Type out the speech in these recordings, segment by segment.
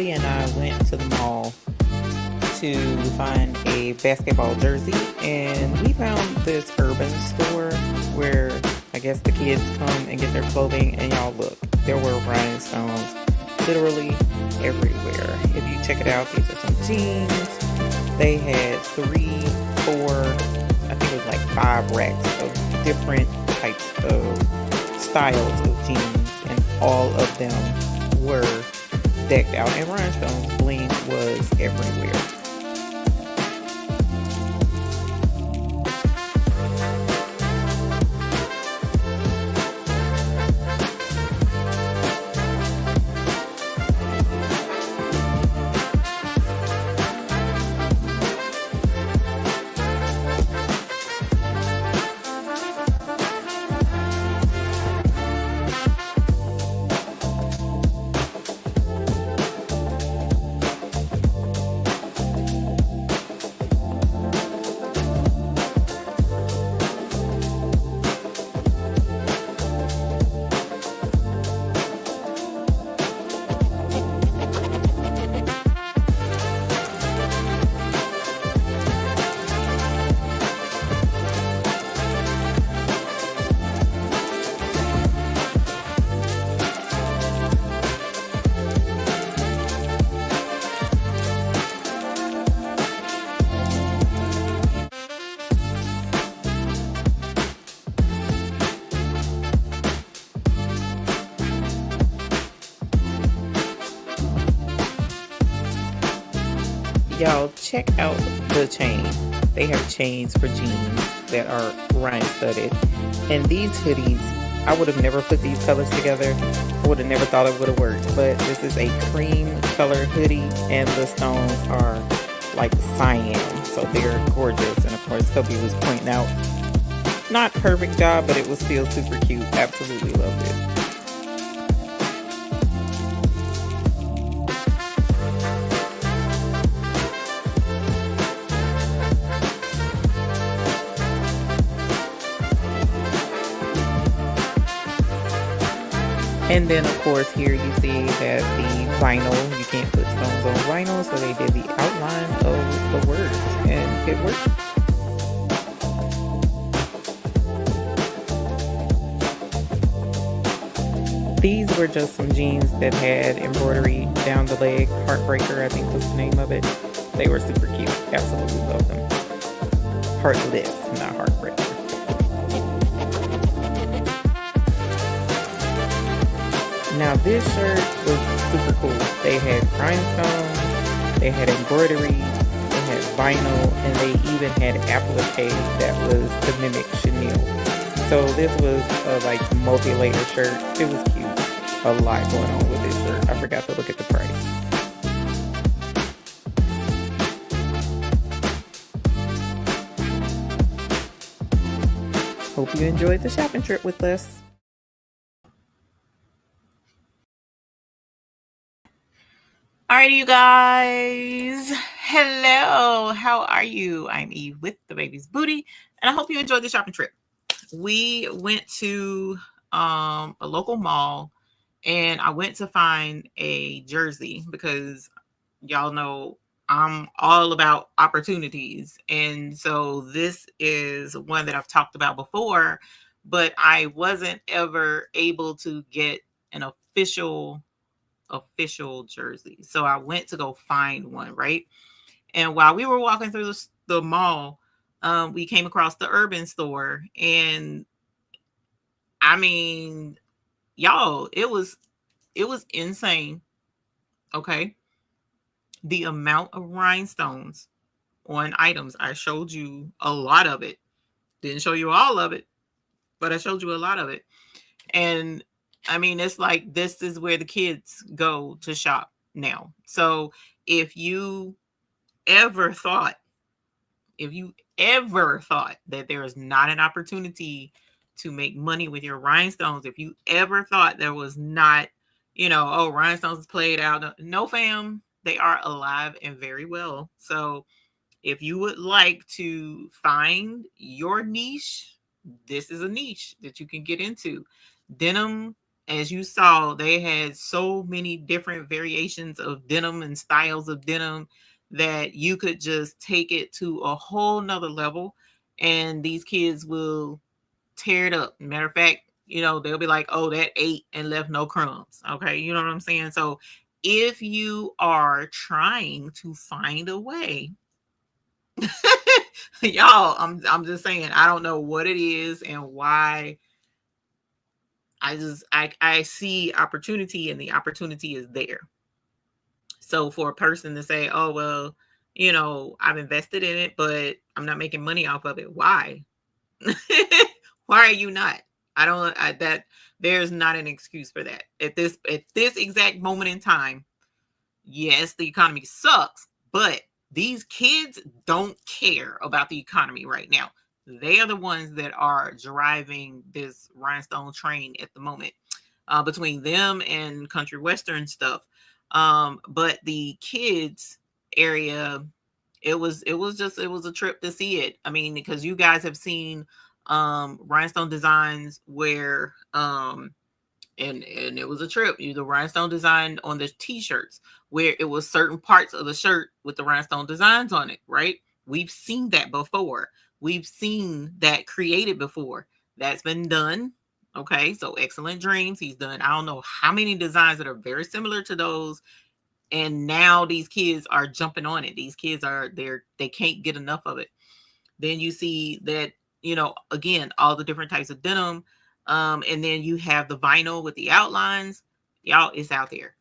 Buddy and I went to the mall to find a basketball jersey, and we found this urban store where I guess the kids come and get their clothing. And y'all, look, there were rhinestones literally everywhere. If you check it out, these are some jeans. They had 3, 4, I think it was like 5 racks of different types of styles of jeans, and all of them were decked out in rhinestones. Bling was everywhere. Y'all, check out the chain. They have chains for jeans that are rhine studded. And these hoodies, I would have never put these colors together. I would have never thought it would have worked. But this is a cream color hoodie, and the stones are like cyan. So they're gorgeous. And of course, Kobe was pointing out, not perfect job, but it was still super cute. Absolutely loved it. And then, of course, here you see that the vinyl, you can't put stones on vinyl, so they did the outline of the words, and it worked. These were just some jeans that had embroidery down the leg. Heartbreaker, I think was the name of it. They were super cute. Absolutely love them. Heartless, not heartbreaker. Now this shirt was super cool. They had rhinestones, they had embroidery, they had vinyl, and they even had applique that was to mimic chenille. So this was a like multi-layer shirt. It was cute. A lot going on with this shirt. I forgot to look at the price. Hope you enjoyed the shopping trip with us. Alrighty, you guys. Hello. How are you? I'm Eve with the Baby's Booty, and I hope you enjoyed the shopping trip. We went to a local mall, and I went to find a jersey because y'all know I'm all about opportunities. And so this is one that I've talked about before, but I wasn't ever able to get an official jersey. So I went to go find one, right? And while we were walking through the mall, we came across the urban store. And I mean, y'all, it was insane. Okay. The amount of rhinestones on items. I showed you a lot of it. Didn't show you all of it, but I showed you a lot of it. And I mean, it's like this is where the kids go to shop now. So if you ever thought that there is not an opportunity to make money with your rhinestones, if you ever thought there was not, oh, rhinestones is played out. No, fam, they are alive and very well. So if you would like to find your niche, this is a niche that you can get into. Denim as you saw, they had so many different variations of denim and styles of denim that you could just take it to a whole nother level, and these kids will tear it up. Matter of fact, they'll be like, oh, that ate and left no crumbs. Okay, you know what I'm saying? So if you are trying to find a way, y'all, I'm just saying, I don't know what it is and why. I see opportunity, and the opportunity is there. So for a person to say, oh, well, I've invested in it, but I'm not making money off of it. Why? Why are you not? That there's not an excuse for that. At this exact moment in time, yes, the economy sucks, but these kids don't care about the economy right now. They are the ones that are driving this Rhinestone train at the moment, between them and country western stuff. But the kids area, it was a trip to see it. I mean, because you guys have seen Rhinestone designs where and it was a trip. The Rhinestone design on the t-shirts where it was certain parts of the shirt with the Rhinestone designs on it, right? We've seen that before. We've seen that created before. That's been done. Okay, so Excellent Dreams, he's done I don't know how many designs that are very similar to those, and now these kids are jumping on it. These kids they can't get enough of it. Then you see that, again, all the different types of denim. And then you have the vinyl with the outlines. Y'all, it's out there.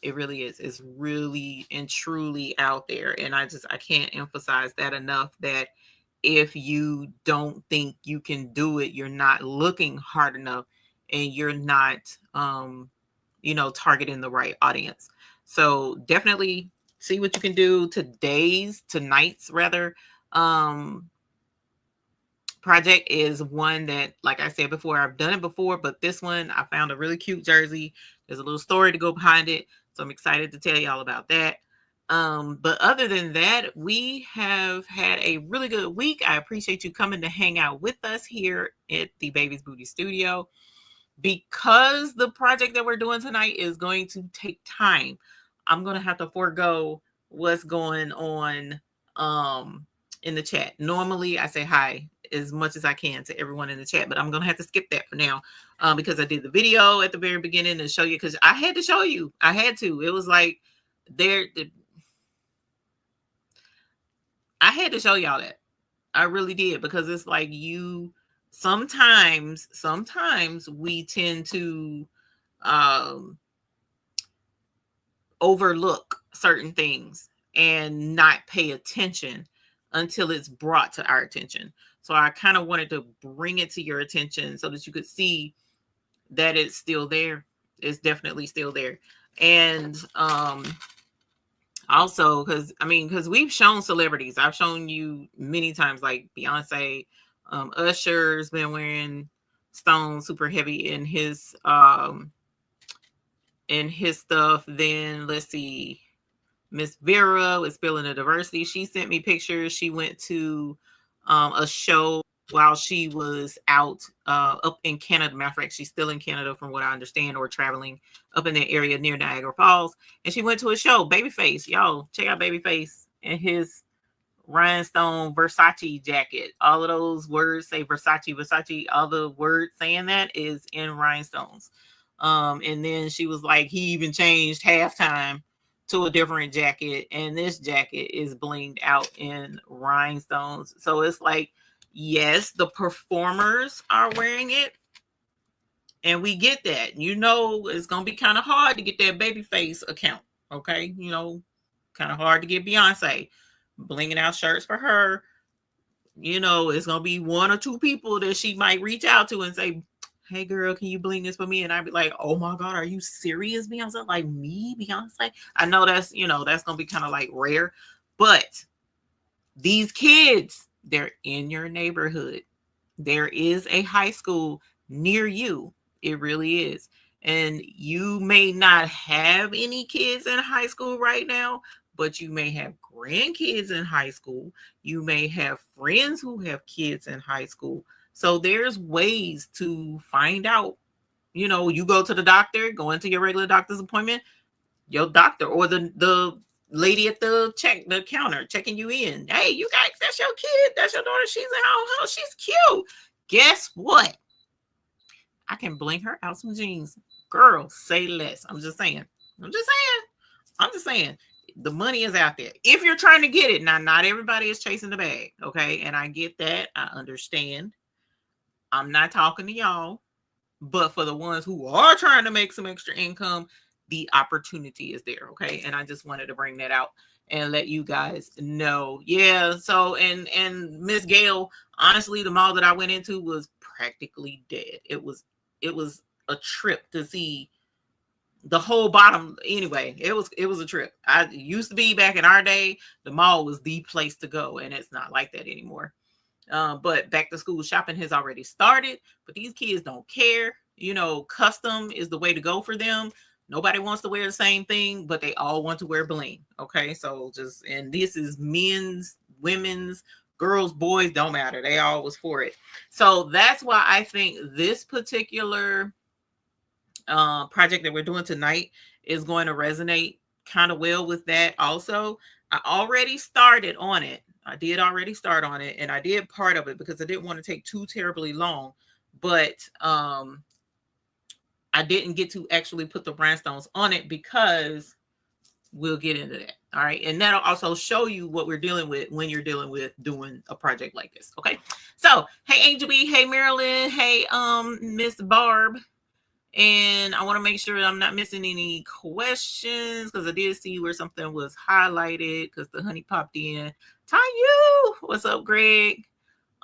It really is. It's really and truly out there. And I can't emphasize that enough, that if you don't think you can do it, you're not looking hard enough, and you're not, targeting the right audience. So definitely see what you can do. Tonight's project is one that, like I said before, I've done it before, but this one, I found a really cute jersey. There's a little story to go behind it, so I'm excited to tell y'all about that. But other than that, we have had a really good week. I appreciate you coming to hang out with us here at the Baby's Booty Studio. Because the project that we're doing tonight is going to take time, I'm going to have to forego what's going on in the chat. Normally, I say hi as much as I can to everyone in the chat, but I'm going to have to skip that for now, because I did the video at the very beginning to show you, because I had to show you. I had to. It was like I had to show y'all that. I really did, because it's like sometimes we tend to overlook certain things and not pay attention until it's brought to our attention. So I kind of wanted to bring it to your attention so that you could see that it's still there. It's definitely still there. And also, because we've shown celebrities. I've shown you many times, like Beyonce. Usher's been wearing stones super heavy in his stuff. Then let's see, Miss Vera with Spilling the Diversity. She sent me pictures. She went to a show while she was out up in Canada. Matter of fact, she's still in Canada from what I understand, or traveling up in that area near Niagara Falls. And she went to a show, Babyface. Y'all, check out Babyface and his Rhinestone Versace jacket. All of those words say Versace, Versace. All the words saying that is in rhinestones. And then she was like, he even changed halftime to a different jacket, and this jacket is blinged out in rhinestones. So it's like, yes, the performers are wearing it, and we get that. It's gonna be kind of hard to get that Babyface account. Okay, kind of hard to get Beyonce blinging out shirts for her. It's gonna be one or two people that she might reach out to and say, hey girl, can you bling this for me? And I'd be like, oh my God, are you serious, Beyonce? Like me, Beyonce? I know that's gonna be kind of like rare, but these kids, they're in your neighborhood. There is a high school near you. It really is. And you may not have any kids in high school right now, but you may have grandkids in high school. You may have friends who have kids in high school. So there's ways to find out you know, you go to the doctor, go into your regular doctor's appointment, your doctor or the lady at the counter checking you in. Hey, you got, that's your kid, that's your daughter, she's in our house, she's cute. Guess what? I can bling her out some jeans. Girl, say less. I'm just saying. The money is out there. If you're trying to get it. Now, not everybody is chasing the bag. Okay. And I get that. I understand. I'm not talking to y'all. But for the ones who are trying to make some extra income, the opportunity is there. Okay. And I just wanted to bring that out and let you guys know. Yeah. So, and Miss Gail, honestly, the mall that I went into was practically dead. It was a trip to see the whole bottom. Anyway, it was a trip. I used to be, back in our day, the mall was the place to go, and it's not like that anymore. But back to school shopping has already started, but these kids don't care. You know, custom is the way to go for them. Nobody wants to wear the same thing, but they all want to wear bling. Okay, so just, and this is men's, women's, girls, boys, don't matter. They all was for it. So that's why I think this particular project that we're doing tonight is going to resonate kind of well with that. Also, I already started on it. I did already start on it, and I did part of it because I didn't want to take too terribly long, but I didn't get to actually put the rhinestones on it because we'll get into that. All right. And that'll also show you what we're dealing with when you're dealing with doing a project like this. Okay. So, hey, Angel B, hey, Marilyn, hey, Miss Barb. And I want to make sure I'm not missing any questions, because I did see where something was highlighted because the honey popped in. Tayu, what's up, Greg?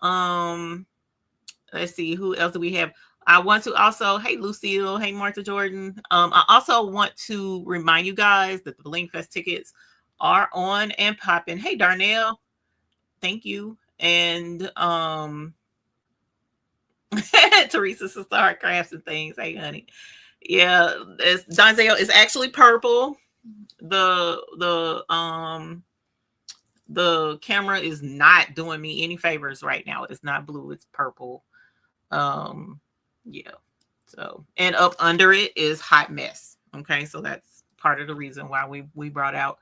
Let's see, who else do we have? I want to also, hey, Lucille, hey, Martha Jordan. I also want to remind you guys that the Bling Fest tickets are on and popping. Hey, Darnell, thank you. And Teresa Sister Heart Crafts and things. Hey, honey. Yeah, it's Donzel. It's actually purple. The camera is not doing me any favors right now. It's not blue, it's purple. Yeah. So, and up under it is Hot Mess. Okay, so that's part of the reason why we brought out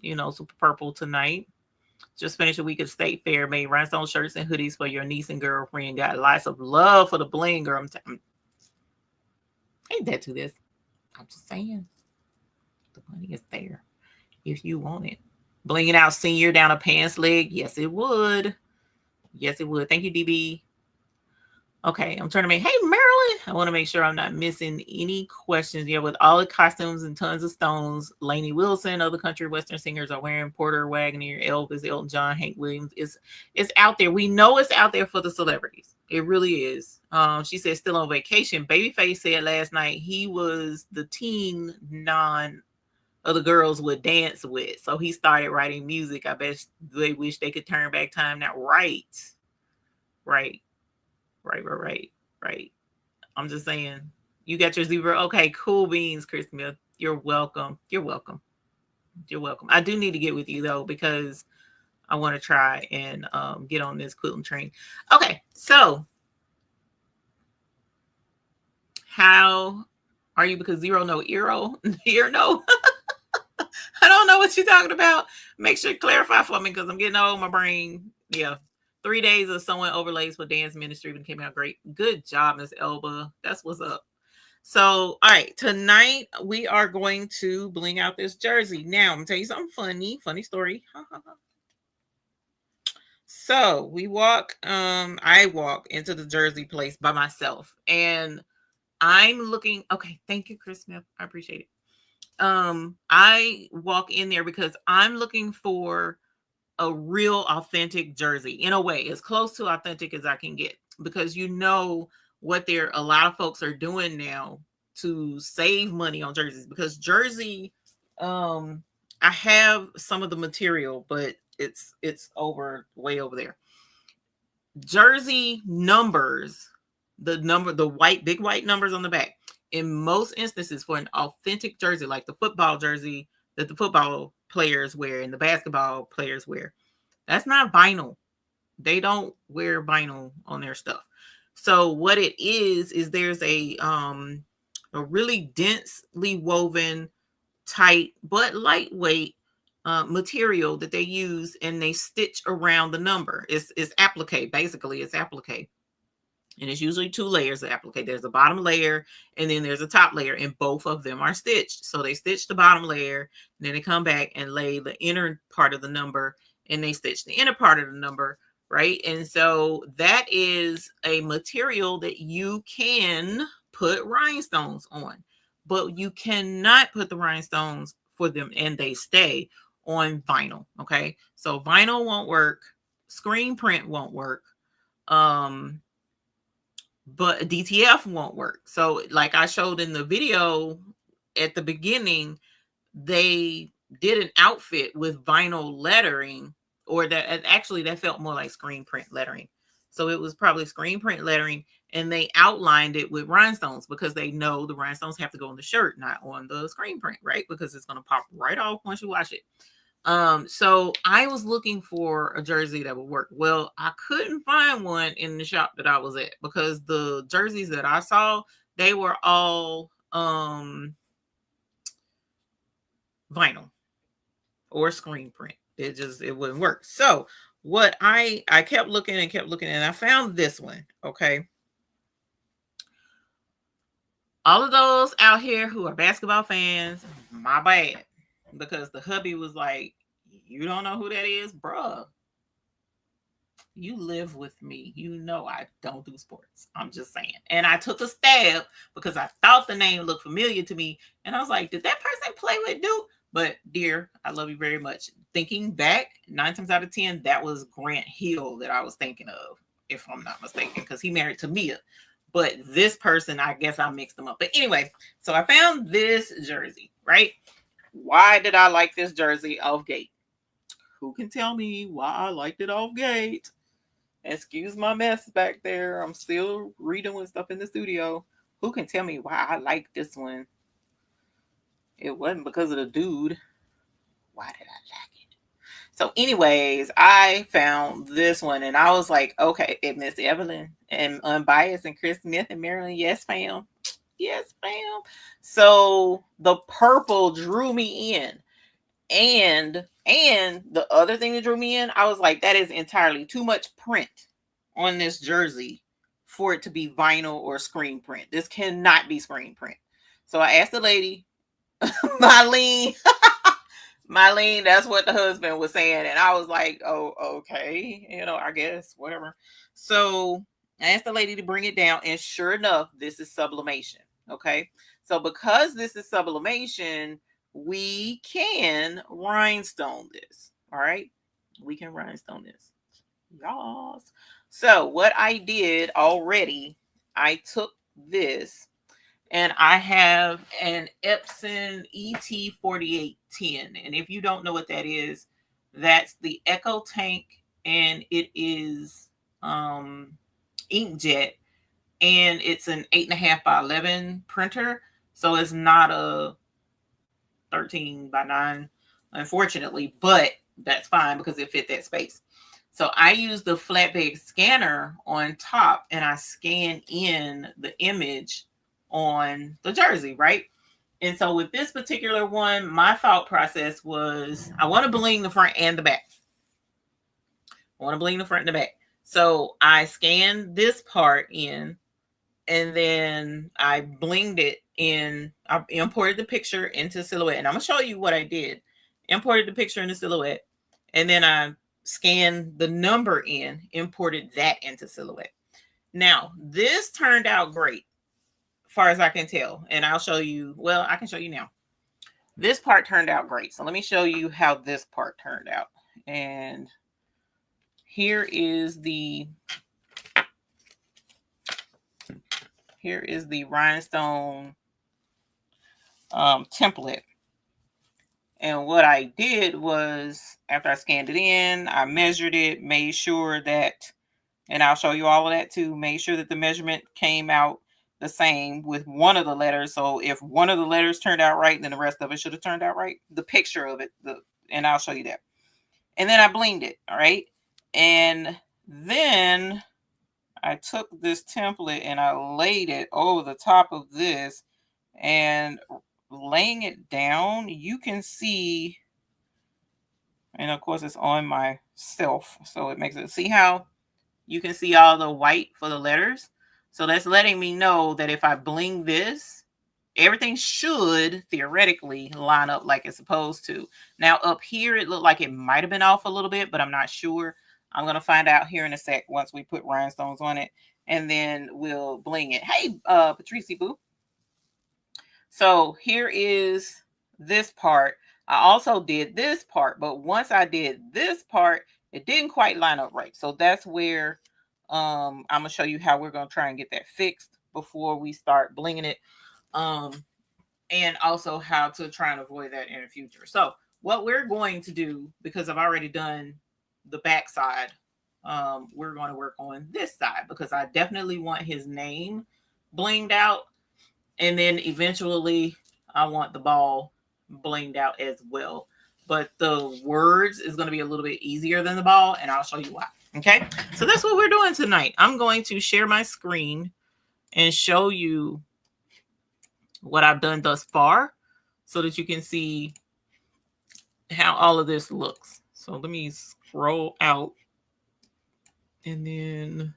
you know, super purple tonight. Just finished a week of State Fair, made rhinestone shirts and hoodies for your niece and girlfriend. Got lots of love for the bling, girl. Ain't that to this? I'm just saying. The money is there if you want it. Blinging out senior down a pants leg. Yes, it would. Yes, it would. Thank you, DB. Okay, I'm trying to make, hey, Marilyn, I want to make sure I'm not missing any questions. Yeah, with all the costumes and tons of stones, Lainey Wilson, other country western singers are wearing Porter Wagoner, Elvis, Elton John, Hank Williams. It's out there. We know it's out there for the celebrities. It really is. She said still on vacation. Babyface said last night he was the teen non of the girls would dance with. So he started writing music. I bet they wish they could turn back time now. Right. I'm just saying, you got your zebra. Okay, cool beans, Chris Smith. You're welcome. I do need to get with you though, because I want to try and get on this quilting train. Okay, so how are you? Because zero no euro here no. I don't know what you're talking about. Make sure you clarify for me, because I'm getting old. My brain, yeah. 3 days of sewing overlays for dance ministry and came out great. Good job, Miss Elba. That's what's up. So, all right, tonight we are going to bling out this jersey. Now, I'm gonna tell you something funny story. So we walk, I walk into the jersey place by myself, and I'm looking. Okay, thank you, Chris Smith. I appreciate it. I walk in there because I'm looking for a real authentic jersey, in a way, as close to authentic as I can get, because you know what a lot of folks are doing now to save money on jerseys, because jersey, I have some of the material, but it's way over there. Jersey numbers, the big white numbers on the back, in most instances for an authentic jersey, like the football jersey that the football players wear and the basketball players wear, that's not vinyl. They don't wear vinyl on their stuff. So what it is there's a really densely woven, tight but lightweight material that they use, and they stitch around the number. It's applique, basically. It's applique. And it's usually 2 layers of applique. There's a bottom layer and then there's a top layer, and both of them are stitched. So they stitch the bottom layer, and then they come back and lay the inner part of the number, and they stitch the inner part of the number, right? And so that is a material that you can put rhinestones on, but you cannot put the rhinestones for them and they stay on vinyl. Okay, so vinyl won't work, screen print won't work, but DTF won't work. So like I showed in the video at the beginning, they did an outfit with vinyl lettering, or that actually that felt more like screen print lettering. So it was probably screen print lettering, and they outlined it with rhinestones because they know the rhinestones have to go on the shirt, not on the screen print, right? Because it's going to pop right off once you wash it. So I was looking for a jersey that would work. Well, I couldn't find one in the shop that I was at, because the jerseys that I saw, they were all vinyl or screen print. It wouldn't work. So what I kept looking and I found this one. Okay. All of those out here who are basketball fans, my bad. Because the hubby was like, you don't know who that is, bruh. You live with me. You know I don't do sports. I'm just saying. And I took a stab because I thought the name looked familiar to me. And I was like, did that person play with Duke? But dear, I love you very much. Thinking back, 9 times out of 10, that was Grant Hill that I was thinking of, if I'm not mistaken, because he married Tamia. But this person, I guess I mixed them up. But anyway, so I found this jersey, right? Why did I like this jersey off gate? Who can tell me why I liked it off gate? Excuse my mess back there. I'm still redoing stuff in the studio. Who can tell me why I like this one? It wasn't because of the dude. Why did I like it? So anyways, I found this one and I was like, okay, Miss Evelyn and Unbiased and Chris Smith and Marilyn. Yes, fam. Yes, fam. So the purple drew me in. And the other thing that drew me in, I was like, that is entirely too much print on this jersey for it to be vinyl or screen print. This cannot be screen print. So I asked the lady, Mylene, that's what the husband was saying. And I was like, oh, okay. I guess, whatever. So I asked the lady to bring it down. And sure enough, this is sublimation. Okay. So because this is sublimation, we can rhinestone this. All right. We can rhinestone this. Yes. So what I did already, I took this and I have an Epson ET4810. And if you don't know what that is, that's the Echo Tank, and it is inkjet, and it's an 8.5 by 11 printer. So it's not a 13 by 9, unfortunately, but that's fine because it fit that space. So I use the flatbed scanner on top and I scan in the image on the jersey, right? And so with this particular one, my thought process was I want to bling the front and the back. I want to bling the front and the back. So I scanned this part in, and then I blinged it in. I imported the picture into Silhouette, and I'm gonna show you what I did. Imported the picture into Silhouette, and then I scanned the number in, imported that into Silhouette. Now this turned out great, as far as I can tell, and I'll show you. Well, I can show you now. This part turned out great, so let me show you how this part turned out. And here is the rhinestone template. And what I did was, after I scanned it in, I measured it, made sure that, and I'll show you all of that too, made sure that the measurement came out the same with one of the letters. So if one of the letters turned out right, then the rest of it should have turned out right. The picture of it, and I'll show you that. And then I blinged it, all right? And then I took this template and I laid it over the top of this, and laying it down, you can see, and of course it's on myself, so it makes it, see how you can see all the white for the letters? So that's letting me know that if I bling this, everything should theoretically line up like it's supposed to. Now up here, it looked like it might have been off a little bit, but I'm not sure. I'm going to find out here in a sec once we put rhinestones on it, and then we'll bling it. Hey, Patricia Boo. So here is this part. I also did this part, but once I did this part, it didn't quite line up right. So that's where I'm going to show you how we're going to try and get that fixed before we start blinging it. And also how to try and avoid that in the future. So what we're going to do, because I've already done the back side, we're going to work on this side because I definitely want his name blinged out. And then eventually I want the ball blinged out as well. But the words is going to be a little bit easier than the ball, and I'll show you why. Okay, so that's what we're doing tonight. I'm going to share my screen and show you what I've done thus far so that you can see how all of this looks. So let me scroll out and then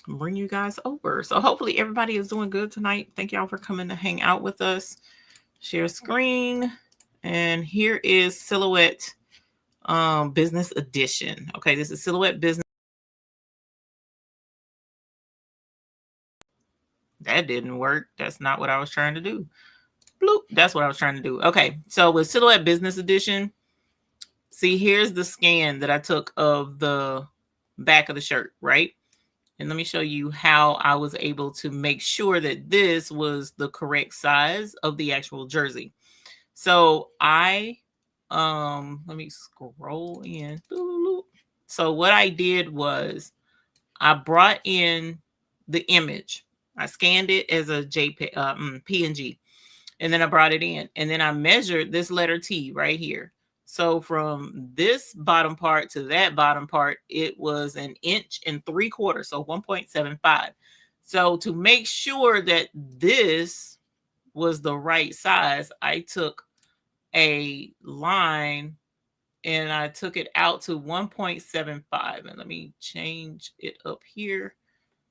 bring you guys over. So hopefully everybody is doing good tonight. Thank y'all for coming to hang out with us. Share screen. And here is Silhouette Business Edition. Okay, this is Silhouette Business. That didn't work. That's not what I was trying to do. Bloop. That's what I was trying to do. Okay, so with Silhouette Business Edition, see, here's the scan that I took of the back of the shirt, right? And let me show you how I was able to make sure that this was the correct size of the actual jersey. So I, let me scroll in. So what I did was I brought in the image. I scanned it as a JPEG, PNG, and then I brought it in, and then I measured this letter T right here. So from this bottom part to that bottom part, it was 1 3/4 inches, so 1.75. So to make sure that this was the right size, I took a line and I took it out to 1.75. And let me change it up here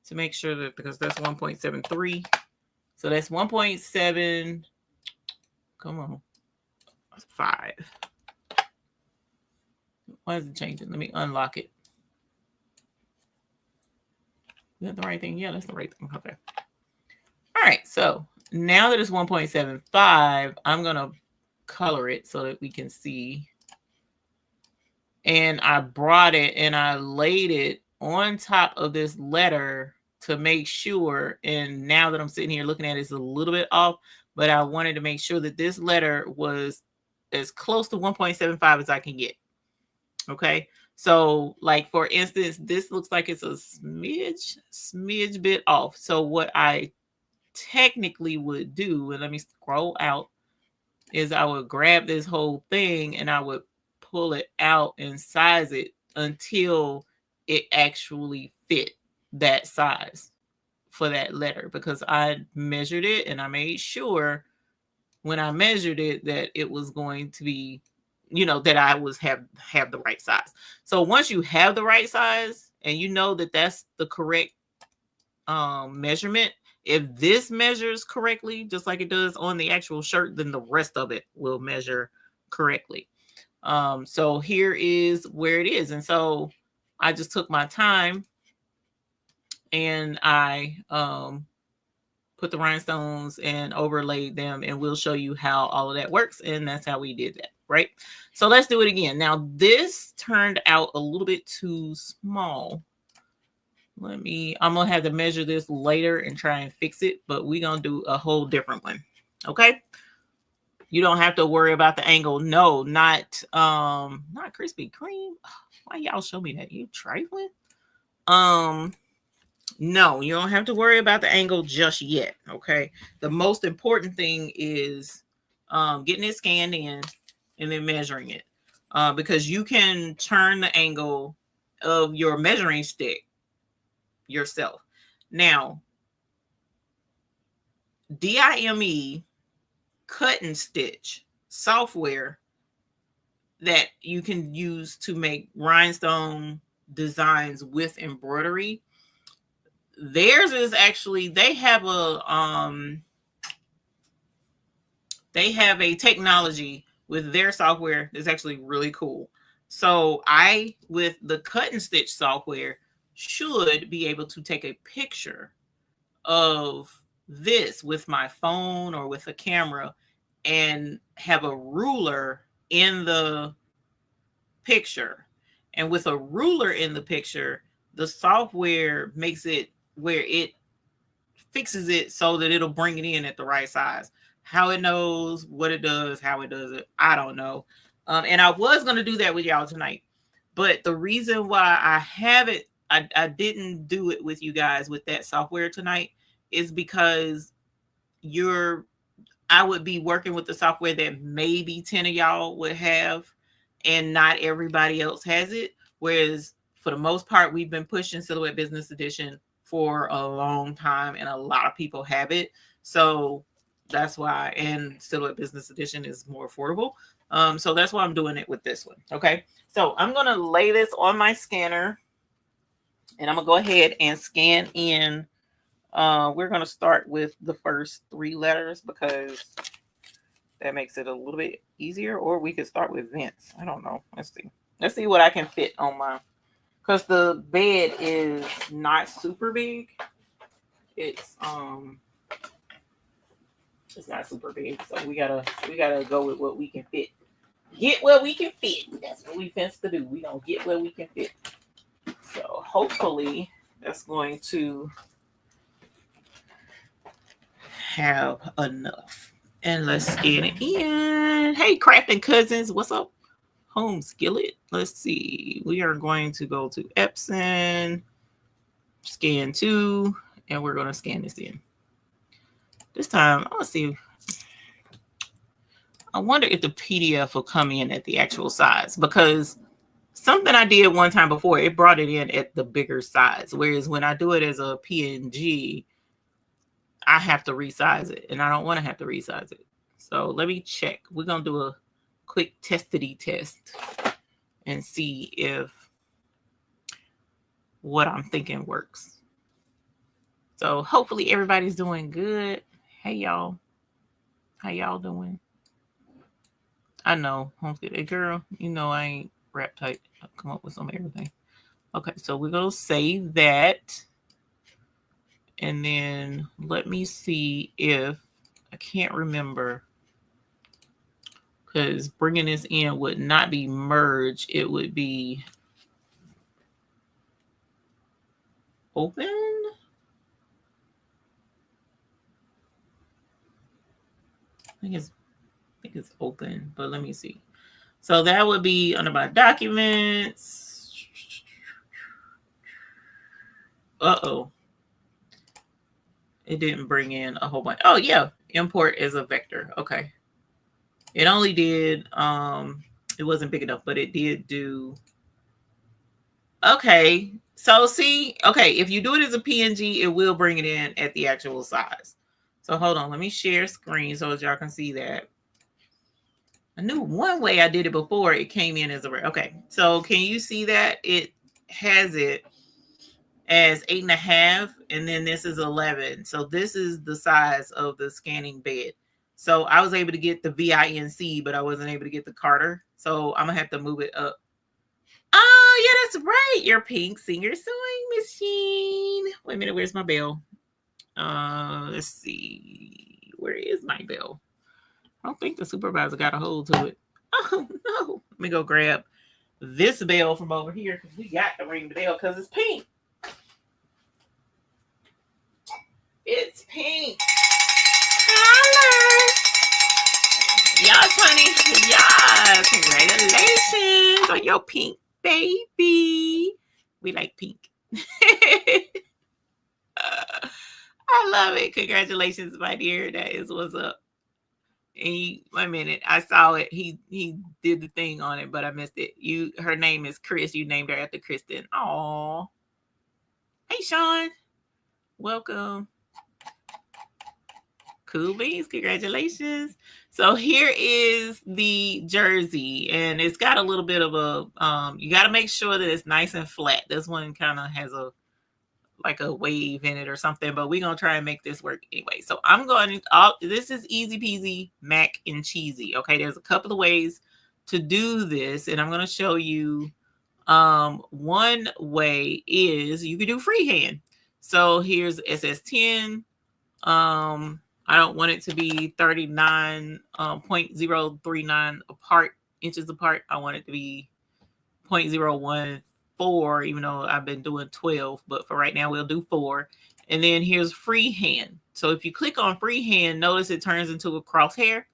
to make sure that, because that's 1.73. So that's 1.7. Come on. 5. Why is it changing? Let me unlock it. Is that the right thing? Yeah, that's the right thing. Okay. All right. So now that it's 1.75, I'm going to color it so that we can see. And I brought it and I laid it on top of this letter to make sure. And now that I'm sitting here looking at it, it's a little bit off, but I wanted to make sure that this letter was as close to 1.75 as I can get. Okay. So like, for instance, this looks like it's a smidge bit off. So what I technically would do, and let me scroll out, is I would grab this whole thing and I would pull it out and size it until it actually fit that size for that letter, because I measured it and I made sure when I measured it that it was going to be, you know, that I was have the right size. So once you have the right size and you know that that's the correct measurement, if this measures correctly, just like it does on the actual shirt, then the rest of it will measure correctly. So here is where it is. And so I just took my time and I put the rhinestones and overlaid them, and we'll show you how all of that works. And that's how we did that, right? So let's do it again. Now this turned out a little bit too small. I'm gonna have to measure this later and try and fix it, but we're gonna do a whole different one. Okay. You don't have to worry about the angle. No, not Krispy Kreme. Why y'all show me that? You trifling? No, you don't have to worry about the angle just yet. Okay. The most important thing is getting it scanned in and then measuring it. Because you can turn the angle of your measuring stick yourself. Now, DIME cut and stitch software that you can use to make rhinestone designs with embroidery. Theirs is actually, they have a technology with their software that's actually really cool. So I, with the cut and stitch software, should be able to take a picture of this with my phone or with a camera and have a ruler in the picture. And with a ruler in the picture, the software makes it where it fixes it so that it'll bring it in at the right size. How it knows, what it does, how it does it, I don't know. And I was going to do that with y'all tonight. But the reason why I haven't, I didn't do it with you guys with that software tonight is because I would be working with the software that maybe 10 of y'all would have, and not everybody else has it. Whereas for the most part, we've been pushing Silhouette Business Edition for a long time, and a lot of people have it. So that's why, and Silhouette Business Edition is more affordable. So that's why I'm doing it with this one. Okay. So I'm going to lay this on my scanner, and I'm going to go ahead and scan in. We're going to start with the first 3 letters because that makes it a little bit easier, or we could start with Vince. I don't know. Let's see. Let's see what I can fit on my, because the bed is not super big. It's not super big, so we gotta go with what we can fit. Get where we can fit. That's what we fence to do. We don't get where we can fit. So hopefully that's going to have enough. And let's scan it in. Hey, Crafting Cousins, what's up? Home Skillet. Let's see. We are going to go to Epson, scan 2, and we're going to scan this in. This time, let's see. I wonder if the PDF will come in at the actual size, because something I did one time before, it brought it in at the bigger size. Whereas when I do it as a PNG, I have to resize it, and I don't want to have to resize it. So let me check. We're going to do a quick testity test and see if what I'm thinking works. So hopefully everybody's doing good. Hey, y'all. How y'all doing? I know. Hey, girl, you know I ain't rap tight. I'll come up with some of everything. Okay, so we're going to save that. And then let me see if, I can't remember, because bringing this in would not be merge. It would be open. I think it's open, but let me see. So that would be under my documents. Uh-oh. It didn't bring in a whole bunch. Oh, yeah. Import as a vector. Okay. It only did, it wasn't big enough, but it did do. Okay. So see, okay, if you do it as a PNG, it will bring it in at the actual size. So hold on, let me share screen so that y'all can see that. I knew one way I did it before, it came in as a, okay. So can you see that? It has it as 8.5, and then this is 11. So this is the size of the scanning bed. So I was able to get the VINC, but I wasn't able to get the Carter. So I'm gonna have to move it up. Oh, yeah, that's right. Your pink singer sewing machine. Wait a minute, where's my bell? Let's see. Where is my bell? I don't think the supervisor got a hold to it. Oh, no. Let me go grab this bell from over here, because we got to ring the bell because it's pink. It's pink. Hello. Yes, honey. Yes. Congratulations on your pink baby. We like pink. I love it. Congratulations, my dear. That is what's up. Wait a minute, I saw it. He did the thing on it, but I missed it. Her name is Chris. You named her after Kristen. Aw. Hey, Sean. Welcome. Cool beans. Congratulations. So here is the jersey, and it's got a little bit of a, you got to make sure that it's nice and flat. This one kind of has like a wave in it or something, but we're going to try and make this work anyway. So I'm going to, this is easy peasy mac and cheesy. Okay. There's a couple of ways to do this, and I'm going to show you. One way is you can do freehand. So here's SS10. I don't want it to be 39.039 inches apart. I want it to be 0.014, even though I've been doing 12, but for right now we'll do 4. And then here's freehand. So if you click on freehand, notice it turns into a crosshair.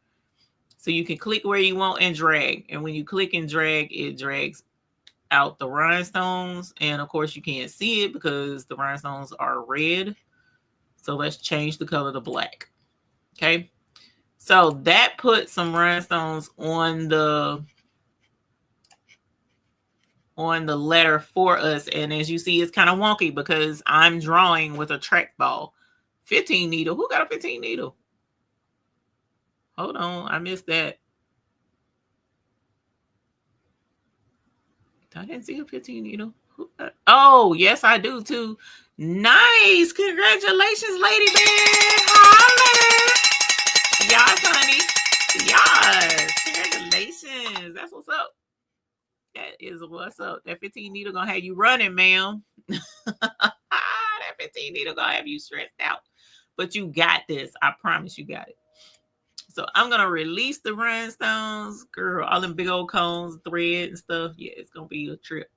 So you can click where you want and drag. And when you click and drag, it drags out the rhinestones. And of course you can't see it because the rhinestones are red. So let's change the color to black. Okay. So that puts some rhinestones on the letter for us. And as you see, it's kind of wonky because I'm drawing with a trackball. 15 needle. Who got a 15 needle? Hold on. I missed that. I didn't see a 15 needle. Oh, yes, I do too. Nice. Congratulations, Lady Bear. Holla. Yes, honey. Yes. Congratulations. That's what's up. That is what's up. That 15 needle gonna have you running, ma'am. That 15 needle gonna have you stressed out. But you got this. I promise you got it. So I'm gonna release the rhinestones. Girl, all them big old cones, thread and stuff. Yeah, it's gonna be a trip.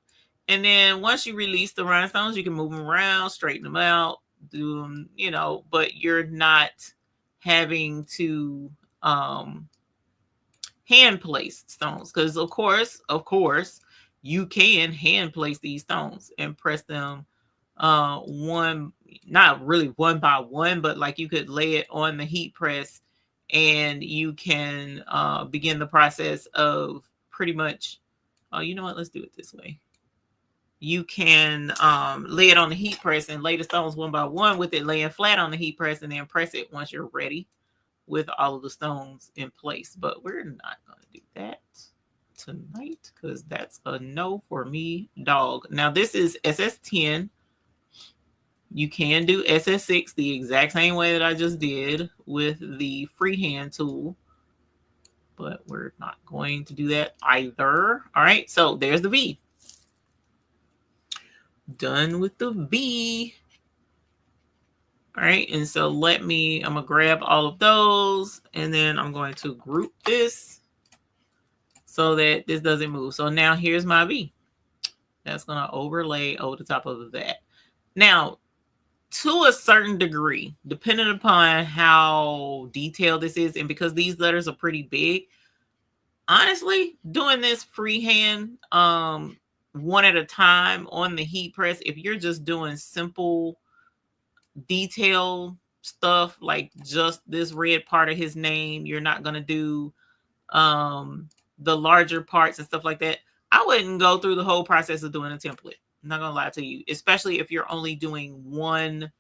And then once you release the rhinestones, you can move them around, straighten them out, do them, but you're not having to hand place stones, because of course you can hand place these stones and press them one, not really one by one, but like you could lay it on the heat press and you can begin the process of pretty much, you know what, let's do it this way. You can lay it on the heat press and lay the stones one by one with it laying flat on the heat press, and then press it once you're ready with all of the stones in place. But we're not going to do that tonight because that's a no for me, dog. Now this is SS10. You can do SS6 the exact same way that I just did with the freehand tool, but we're not going to do that either. All right, so there's the V. Done with the V. All right, and so I'm gonna grab all of those, and then I'm going to group this so that this doesn't move. So now here's my V. That's gonna overlay over the top of that. Now, to a certain degree, depending upon how detailed this is, and because these letters are pretty big, honestly, doing this freehand, one at a time on the heat press, if you're just doing simple detail stuff like just this red part of his name, you're not going to do the larger parts and stuff like that, I wouldn't go through the whole process of doing a template. I'm not going to lie to you, especially if you're only doing one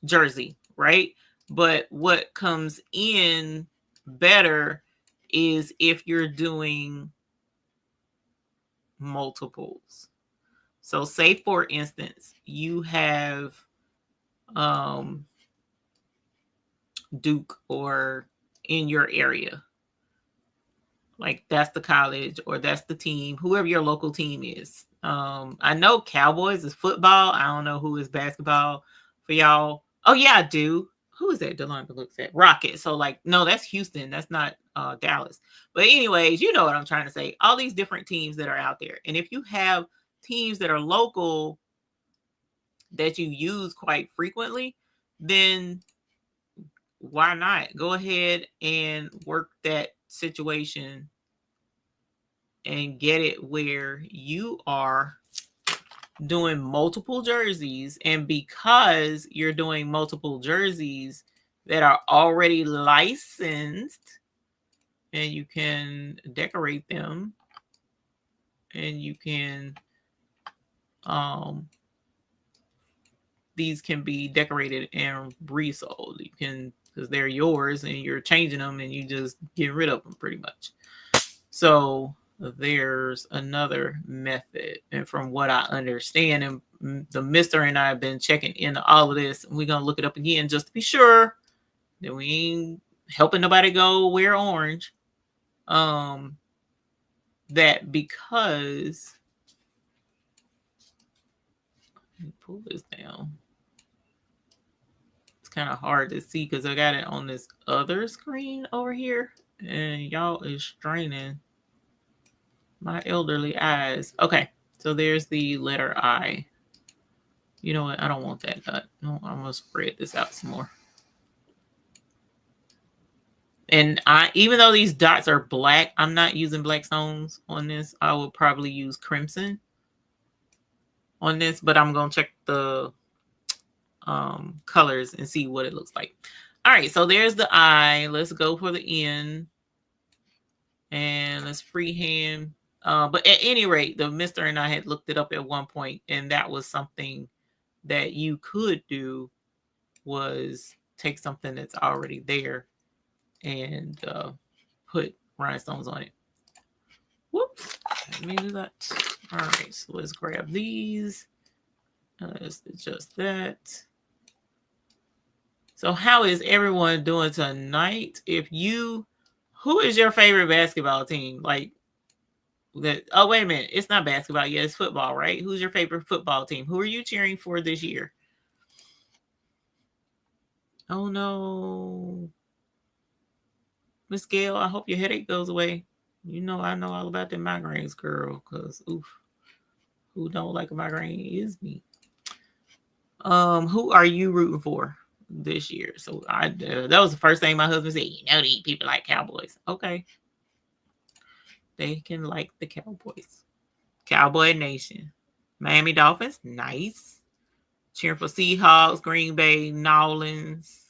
jersey, right? But what comes in better is if you're doing multiples. So say, for instance, you have Duke or in your area, like that's the college or that's the team, whoever your local team is. I know Cowboys is football. I don't know who is basketball for y'all. Oh yeah, I do. Who is that? Delonta looks at Rocket. So like, no, that's Houston. That's not Dallas. But anyways, you know what I'm trying to say. All these different teams that are out there. And if you have teams that are local that you use quite frequently, then why not go ahead and work that situation and get it where you are doing multiple jerseys. And because you're doing multiple jerseys, that are already licensed, and you can decorate them, and you can these can be decorated and resold. You can, because they're yours and you're changing them and you just get rid of them pretty much. So there's another method. And from what I understand, and the mister and I have been checking into all of this, and we're going to look it up again just to be sure that we ain't helping nobody go wear orange. That because, let me pull this down. It's kind of hard to see because I got it on this other screen over here, and y'all is straining my elderly eyes. Okay, so there's the letter I. You know what? I don't want that dot. No, I'm gonna spread this out some more. And even though these dots are black, I'm not using black stones on this. I would probably use crimson on this, but I'm gonna check the colors and see what it looks like. All right, so there's the I. Let's go for the N, and let's freehand. But at any rate, the mister and I had looked it up at one point, and that was something that you could do, was take something that's already there and put rhinestones on it. Whoops, let me do that. All right, so let's grab these. Let's adjust that. So how is everyone doing tonight? Who is your favorite basketball team? Like that? Oh, wait a minute. It's not basketball. Yeah, it's football, right? Who's your favorite football team? Who are you cheering for this year? Oh no. Miss Gail, I hope your headache goes away. You know I know all about the migraines, girl, because oof. Who don't like a migraine is me. Who are you rooting for this year? So that was the first thing my husband said. You know, these people like Cowboys. Okay. They can like the Cowboys. Cowboy Nation. Miami Dolphins. Nice. Cheering for Seahawks, Green Bay, Nolans,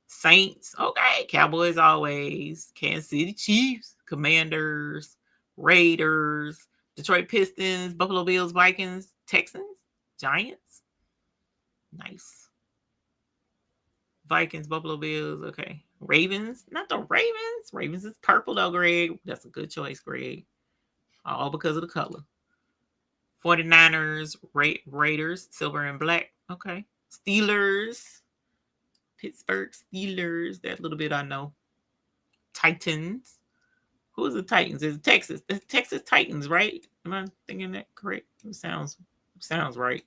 Saints. Okay. Cowboys always. Kansas City Chiefs, Commanders, Raiders, Detroit Pistons, Buffalo Bills, Vikings, Texans, Giants. Nice. Vikings, Buffalo Bills. Okay. Ravens. Not the Ravens. Ravens is purple though, Greg. That's a good choice, Greg. All because of the color. 49ers, Raiders, silver and black. Okay. Steelers. Pittsburgh Steelers. That little bit I know. Titans. Who's the Titans? It's Texas. The Texas Titans, right? Am I thinking that correct? It sounds right.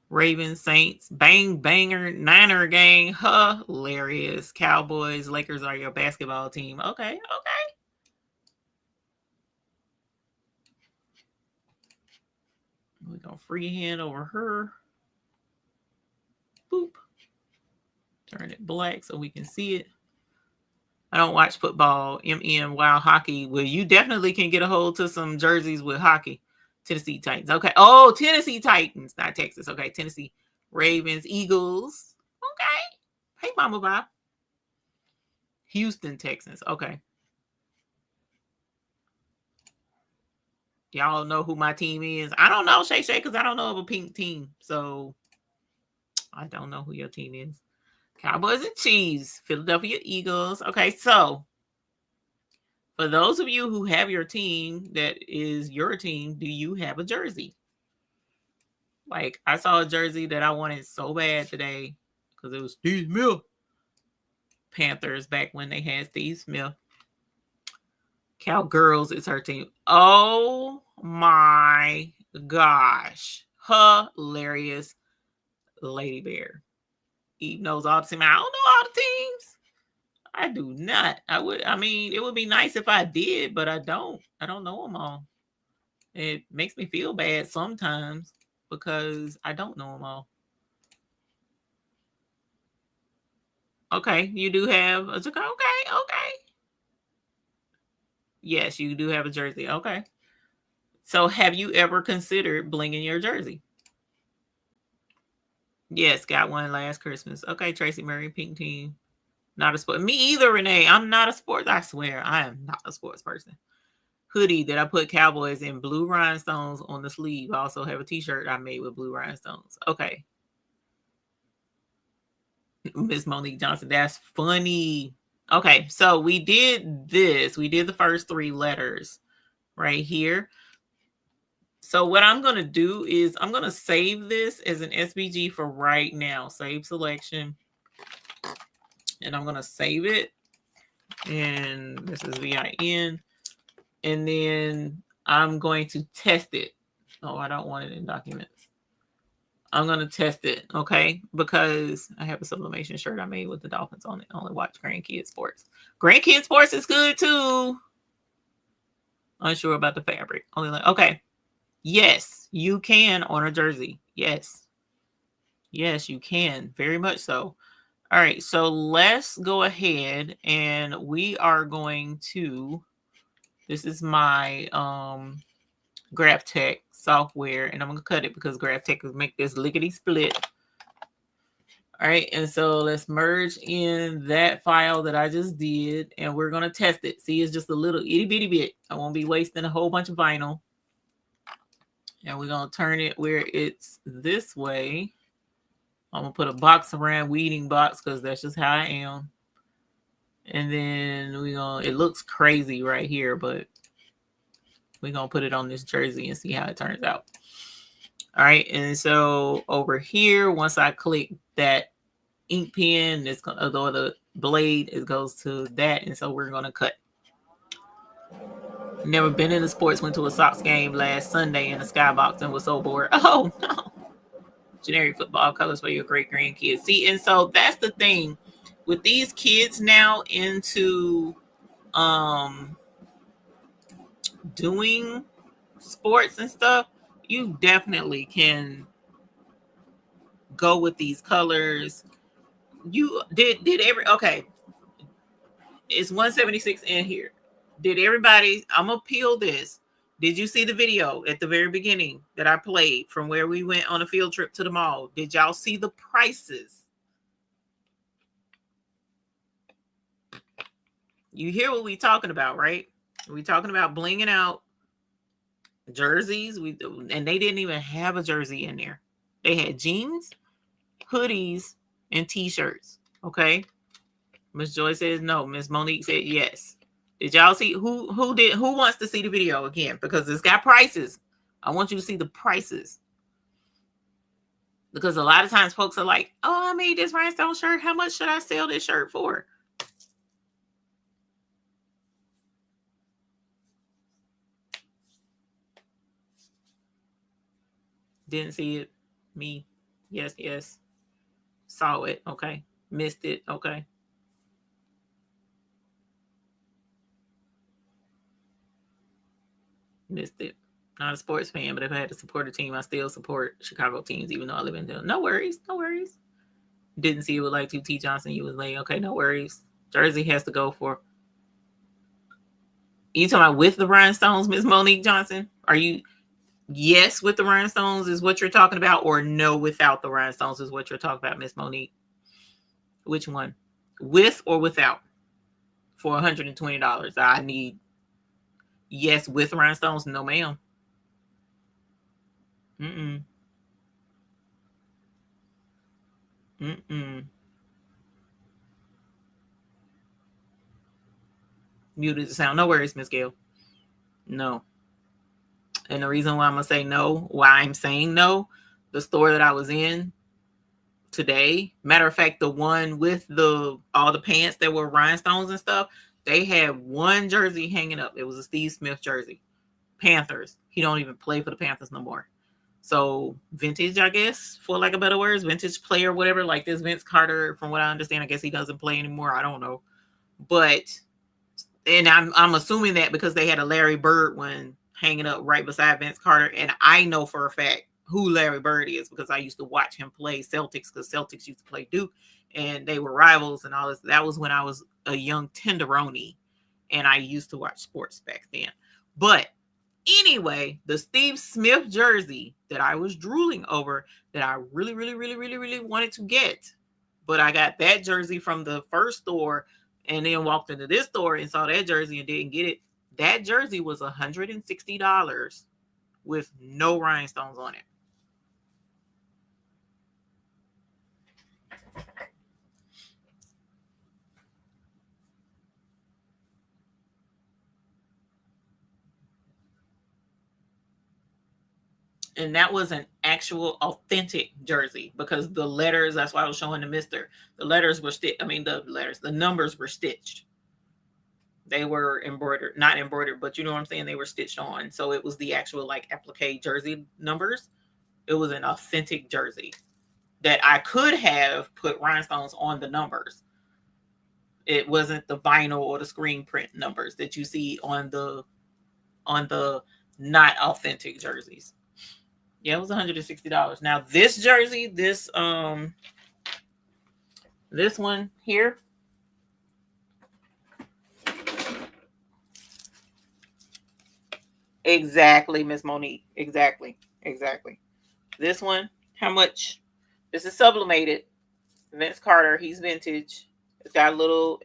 Ravens, Saints, bang, banger, Niner gang, hilarious. Cowboys, Lakers are your basketball team. Okay. We're going to freehand over her. Boop. Turn it black so we can see it. I don't watch football. Wow, hockey. Well, you definitely can get a hold to some jerseys with hockey. Tennessee Titans. Okay. Oh, Tennessee Titans, not Texas. Okay. Tennessee Ravens, Eagles. Okay. Hey, Mama Bob. Houston Texans. Okay. Y'all know who my team is. I don't know, Shay, because I don't know of a pink team. So I don't know who your team is. Cowboys and Chiefs. Philadelphia Eagles. Okay, so for those of you who have your team that is your team, do you have a jersey? Like, I saw a jersey that I wanted so bad today because it was Steve Smith. Panthers back when they had Steve Smith. Cowgirls is her team. Oh my gosh. Hilarious. Lady Bear. Eve knows all the teams. I don't know all the teams. I do not. I mean, it would be nice if I did, but I don't. I don't know them all. It makes me feel bad sometimes because I don't know them all. Okay, you do have a jersey. Okay. Yes, you do have a jersey. Okay. So have you ever considered blinging your jersey? Yes, got one last Christmas. Okay, Tracy Murray, pink team. Not a sport. Me either, Renee. I'm not a sports. I swear, I am not a sports person. Hoodie that I put Cowboys in blue rhinestones on the sleeve. I also have a t-shirt I made with blue rhinestones. Okay. Miss Monique Johnson. That's funny. Okay, so we did this. We did the first 3 letters right here. So what I'm going to do is I'm going to save this as an SVG for right now. Save selection. And I'm going to save it. And this is VIN. And then I'm going to test it. Oh, I don't want it in documents. I'm going to test it, okay? Because I have a sublimation shirt I made with the Dolphins on it. I only watch grandkid sports. Grandkid sports is good too. Unsure about the fabric. Only like, okay. Yes, you can on a jersey. Yes. Yes, you can. Very much so. All right, so let's go ahead and we are going to, this is my GraphTech software, and I'm going to cut it because GraphTech will make this lickety split. All right, and so let's merge in that file that I just did, and we're going to test it. See, it's just a little itty bitty bit. I won't be wasting a whole bunch of vinyl. And we're going to turn it where it's this way. I'm going to put a box around, weeding box, because that's just how I am. And then we're going to, it looks crazy right here, but we're going to put it on this jersey and see how it turns out. All right, and so over here, once I click that ink pen, it's going to, or the blade, it goes to that, and so we're going to cut. Never been in the sports, went to a Sox game last Sunday in the skybox and was so bored. Oh, no. Generic football colors for your great grandkids. See, and so that's the thing with these kids now into doing sports and stuff. You definitely can go with these colors. You did every okay. It's 176 in here. Did everybody? I'm gonna peel this. Did you see the video at the very beginning that I played from where we went on a field trip to the mall? Did y'all see the prices? You hear what we talking about, right? We talking about blinging out jerseys. And they didn't even have a jersey in there. They had jeans, hoodies, and t-shirts. Okay. Miss Joy says no. Miss Monique said yes. Did y'all see who wants to see the video again? Because it's got prices. I want you to see the prices. Because a lot of times folks are like, oh, I made this rhinestone shirt. How much should I sell this shirt for? Didn't see it. Me. Yes, yes. Saw it. Okay. Missed it. Okay. Missed it. Not a sports fan, but if I had to support a team, I still support Chicago teams, even though I live in them. No worries. No worries. Didn't see it with like 2T Johnson. You was like, okay, no worries. Jersey has to go for. You talking about with the rhinestones, Miss Monique Johnson? Are you yes with the rhinestones is what you're talking about, or no without the rhinestones is what you're talking about, Miss Monique? Which one? With or without? For $120. I need yes with rhinestones. No, ma'am. Mm-mm. Mm-mm. Muted the sound. No worries, Miss Gail. No. And the reason why I'm going to say no, why I'm saying no, the store that I was in today, matter of fact, the one with all the pants that were rhinestones and stuff, they had one jersey hanging up. It was a Steve Smith jersey. Panthers. He don't even play for the Panthers no more. So vintage, I guess, for lack of better words, vintage player, whatever, like this Vince Carter, from what I understand, I guess he doesn't play anymore. I don't know. But, and I'm assuming that because they had a Larry Bird one hanging up right beside Vince Carter. And I know for a fact who Larry Bird is because I used to watch him play Celtics because Celtics used to play Duke and they were rivals and all this. That was when I was a young tenderoni and I used to watch sports back then. But Anyway, the Steve Smith jersey that I was drooling over, that I really, really, really, really, really wanted to get, but I got that jersey from the first store and then walked into this store and saw that jersey and didn't get it. That jersey was $160 with no rhinestones on it. And that was an actual authentic jersey, because the letters, that's why I was showing the mister, the letters were the numbers were stitched. They were embroidered, not embroidered, but you know what I'm saying? They were stitched on. So it was the actual like applique jersey numbers. It was an authentic jersey that I could have put rhinestones on the numbers. It wasn't the vinyl or the screen print numbers that you see on the not authentic jerseys. Yeah, it was $160. Now this jersey, this one here, exactly, Miss Monique, exactly. This one, how much? This is sublimated. Vince Carter, he's vintage. It's got a little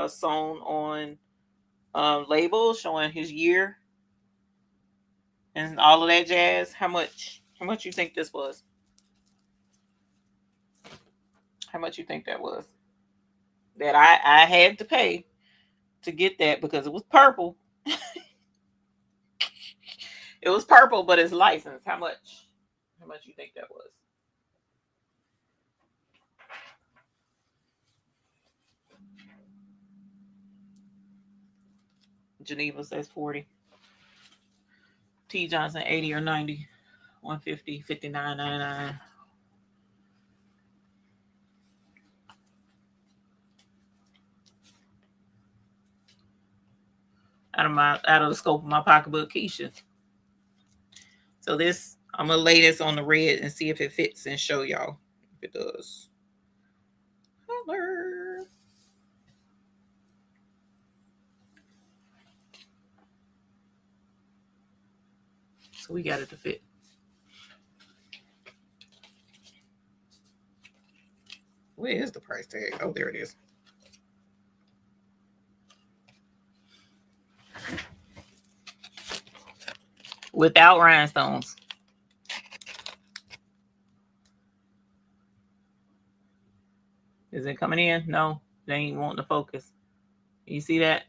sewn on label showing his year and all of that jazz. How much you think this was? How much you think that was? That I had to pay to get that because it was purple. It was purple, but it's licensed. How much? How much you think that was? Geneva says 40. T Johnson 80 or 90. 150, 59, 99. Out of the scope of my pocketbook, Keisha. So this, I'm gonna lay this on the red and see if it fits and show y'all if it does. Color. So we got it to fit. Where is the price tag? Oh, there it is. Without rhinestones. Is it coming in? No, they ain't wanting to focus. You see that?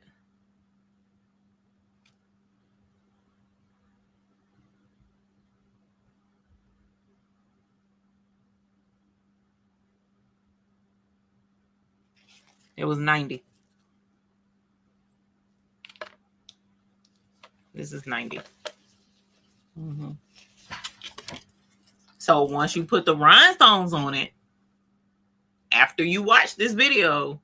It was 90. This is 90. Mm-hmm. So once you put the rhinestones on it, after you watch this video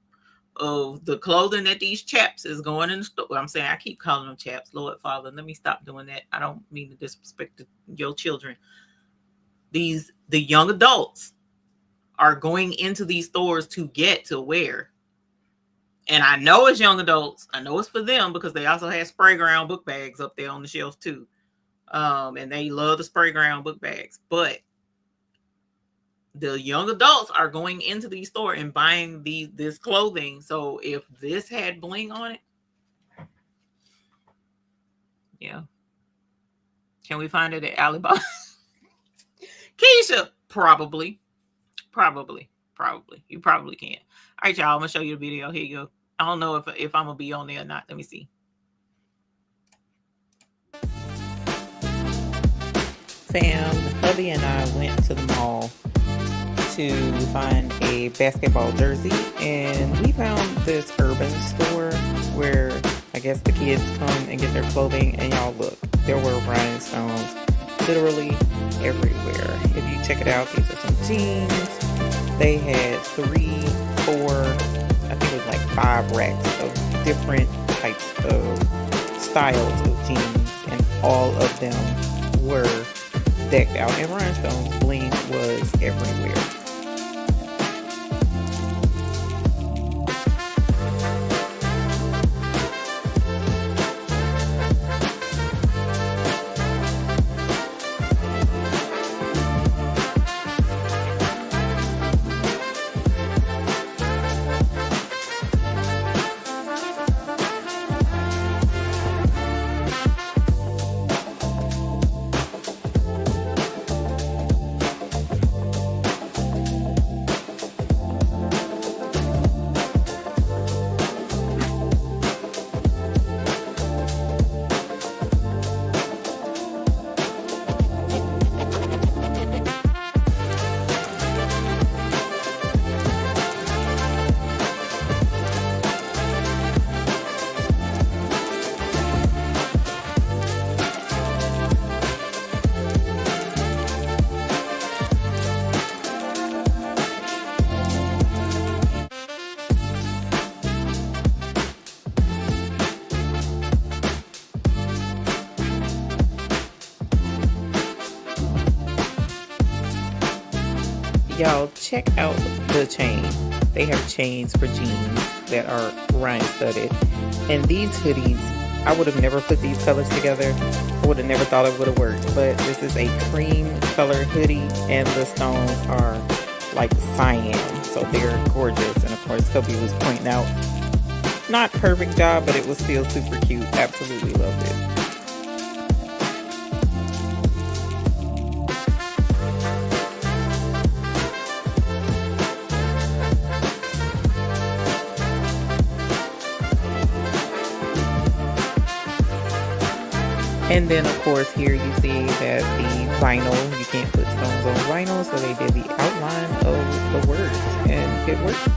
of the clothing that these chaps is going in the store, I'm saying, I keep calling them chaps. Lord Father, let me stop doing that. I don't mean to disrespect your children. The young adults are going into these stores to get to wear. And I know it's young adults. I know it's for them because they also have spray ground book bags up there on the shelf too. And they love the spray ground book bags. But the young adults are going into the store and buying this clothing. So if this had bling on it, yeah. Can we find it at Alibaba? Keisha, probably. You probably can. All right, y'all. I'm gonna show you the video. Here you go. I don't know if I'm gonna be on there or not. Let me see. Fam, hubby and I went to the mall to find a basketball jersey, and we found this urban store where I guess the kids come and get their clothing. And y'all look, there were rhinestones literally everywhere. If you check it out, these are some jeans. They had 3, 4, I think it was like 5 racks of different types of styles of jeans, and all of them were decked out in rhinestones. Bling was everywhere. Y'all check out the chain. They have chains for jeans that are rhinestudded. And these hoodies, I would have never put these colors together. I would have never thought it would have worked. But this is a cream colored hoodie and the stones are like cyan. So they're gorgeous. And of course, Kobe was pointing out, not perfect job, but it was still super cute. Absolutely loved it. And then of course here you see that the vinyl, you can't put stones on vinyl, so they did the outline of the words and it worked.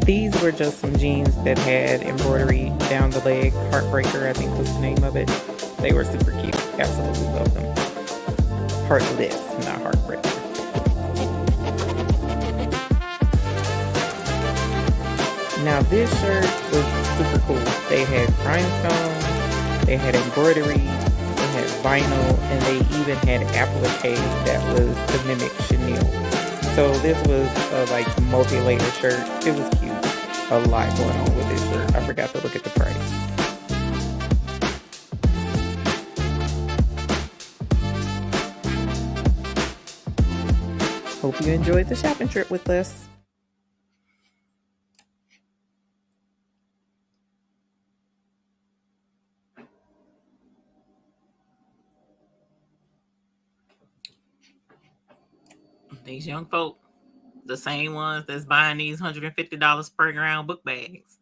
These were just some jeans that had embroidery down the leg, Heartbreaker I think was the name of it. They were super cute, absolutely love them. Heartless, not Heartbreaker. Now this shirt was super cool. They had rhinestone, they had embroidery, they had vinyl, and they even had applique that was to mimic chenille. So this was a like multi-layer shirt. It was cute. A lot going on with this shirt. I forgot to look at the price. Hope you enjoyed the shopping trip with us. These young folk, the same ones that's buying these $150 per gram book bags.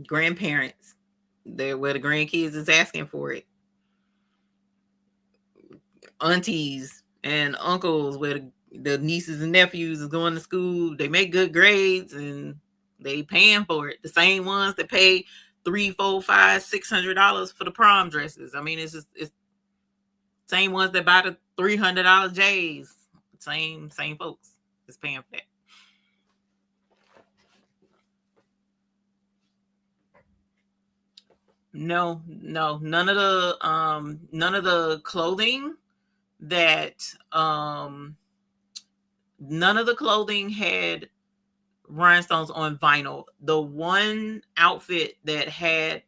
Grandparents, they're where the grandkids is asking for it. Aunties and uncles, where the nieces and nephews is going to school. They make good grades and they paying for it. The same ones that pay $300, $400, $500, $600 for the prom dresses. I mean, it's same ones that buy the $300 J's. Same folks is paying for that. No, none of the clothing that none of the clothing had rhinestones on vinyl. The one outfit that had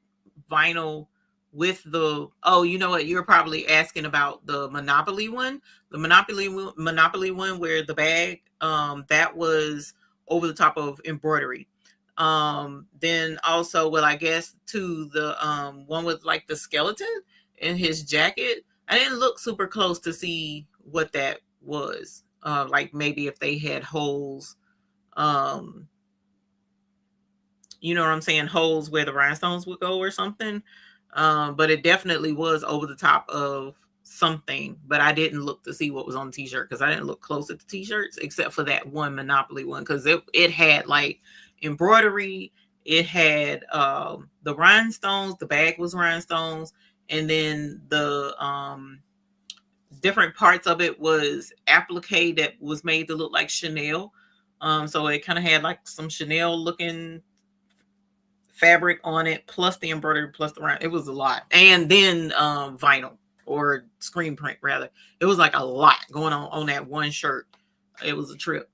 vinyl with the, oh, you know what, you're probably asking about the Monopoly one. The Monopoly one where the bag, that was over the top of embroidery. Then also, well, I guess to the one with like the skeleton in his jacket, I didn't look super close to see what that was. Like maybe if they had holes, you know what I'm saying, holes where the rhinestones would go or something. But it definitely was over the top of something, but I didn't look to see what was on the t-shirt because I didn't look close at the t-shirts except for that one Monopoly one, because it had like embroidery, it had the rhinestones, the bag was rhinestones, and then the different parts of it was applique that was made to look like Chanel. So it kind of had like some Chanel looking fabric on it, plus the embroidery, plus the rhine. It was a lot. And then vinyl or screen print rather. It was like a lot going on that one shirt. It was a trip.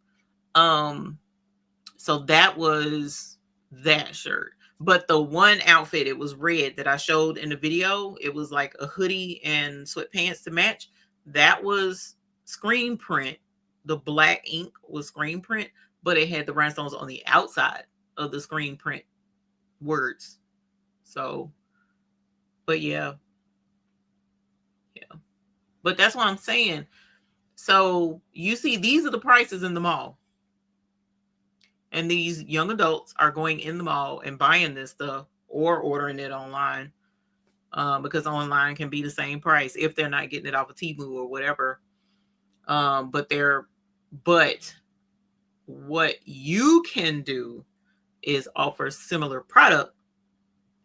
So that was that shirt. But the one outfit, it was red, that I showed in the video. It was like a hoodie and sweatpants to match. That was screen print. The black ink was screen print, but it had the rhinestones on the outside of the screen print words. So, but yeah. But that's what I'm saying. So you see, these are the prices in the mall. And these young adults are going in the mall and buying this stuff or ordering it online, because online can be the same price if they're not getting it off of Temu or whatever. But what you can do is offer similar product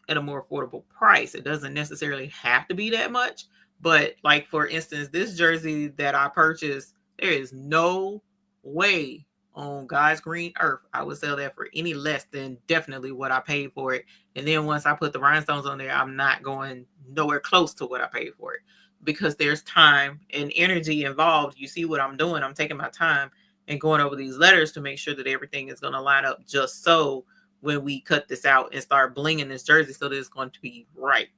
at a more affordable price. It doesn't necessarily have to be that much. But like, for instance, this jersey that I purchased, there is no way on God's green earth, I would sell that for any less than definitely what I paid for it. And then once I put the rhinestones on there, I'm not going nowhere close to what I paid for it, because there's time and energy involved. You see what I'm doing? I'm taking my time and going over these letters to make sure that everything is going to line up just so when we cut this out and start blinging this jersey, so that it's going to be right.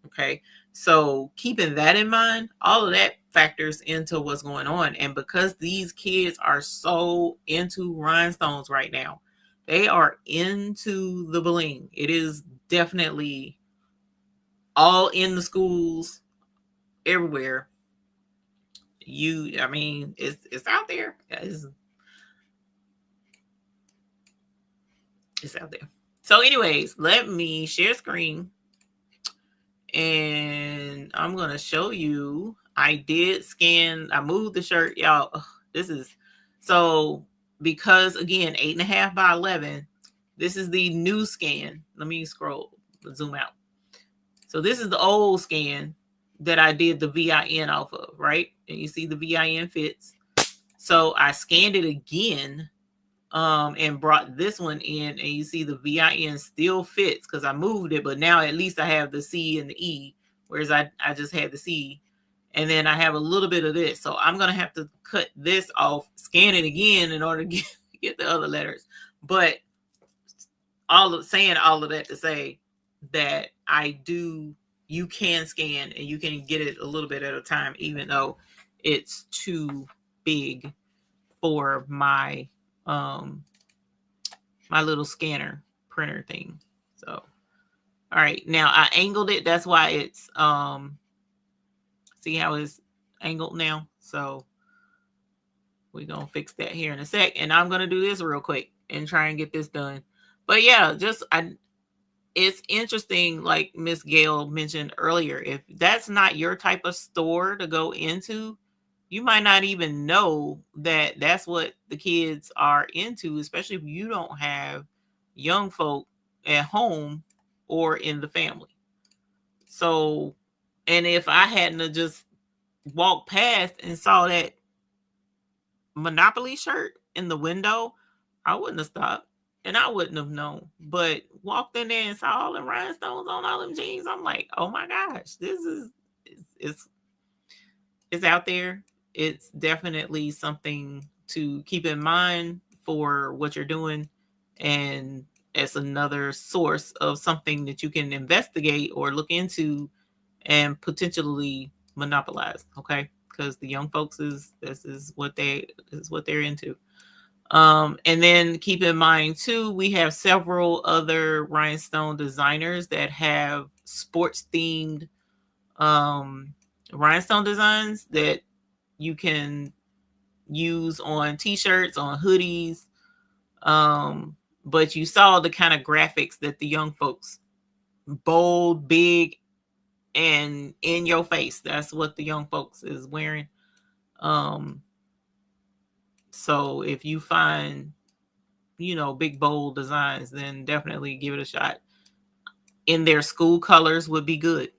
Okay. So keeping that in mind, all of that factors into what's going on. And because these kids are so into rhinestones right now, they are into the bling. It is definitely all in the schools, everywhere. I mean, it's out there. It's out there. So anyways, let me share screen. And I'm going to show you, I did scan, I moved the shirt, y'all. This is, so because again, 8.5 by 11, this is the new scan. Let me zoom out. So this is the old scan that I did the VIN off of, right? And you see the VIN fits. So I scanned it again and brought this one in, and you see the VIN still fits because I moved it, but now at least I have the C and the E, whereas I just had the C, and then I have a little bit of this. So I'm going to have to cut this off, scan it again in order to get the other letters. But saying all of that to say that you can scan and you can get it a little bit at a time, even though it's too big for my my little scanner printer thing. So, all right, now I angled it. That's why it's see how it's angled now. So we're gonna fix that here in a sec, and I'm gonna do this real quick and try and get this done. But yeah, it's interesting, like Miss Gail mentioned earlier, if that's not your type of store to go into, you might not even know that that's what the kids are into, especially if you don't have young folk at home or in the family. So, and if I hadn't just walked past and saw that Monopoly shirt in the window, I wouldn't have stopped and I wouldn't have known. But walked in there and saw all the rhinestones on all them jeans. I'm like, oh my gosh, this is it's out there. It's definitely something to keep in mind for what you're doing, and it's another source of something that you can investigate or look into and potentially monopolize. Okay, because the young folks this is what they're into. And then keep in mind too, we have several other rhinestone designers that have sports themed rhinestone designs that you can use on t-shirts, on hoodies. But you saw the kind of graphics that the young folks, bold, big, and in your face. That's what the young folks is wearing. So if you find, big, bold designs, then definitely give it a shot. In their school colors would be good.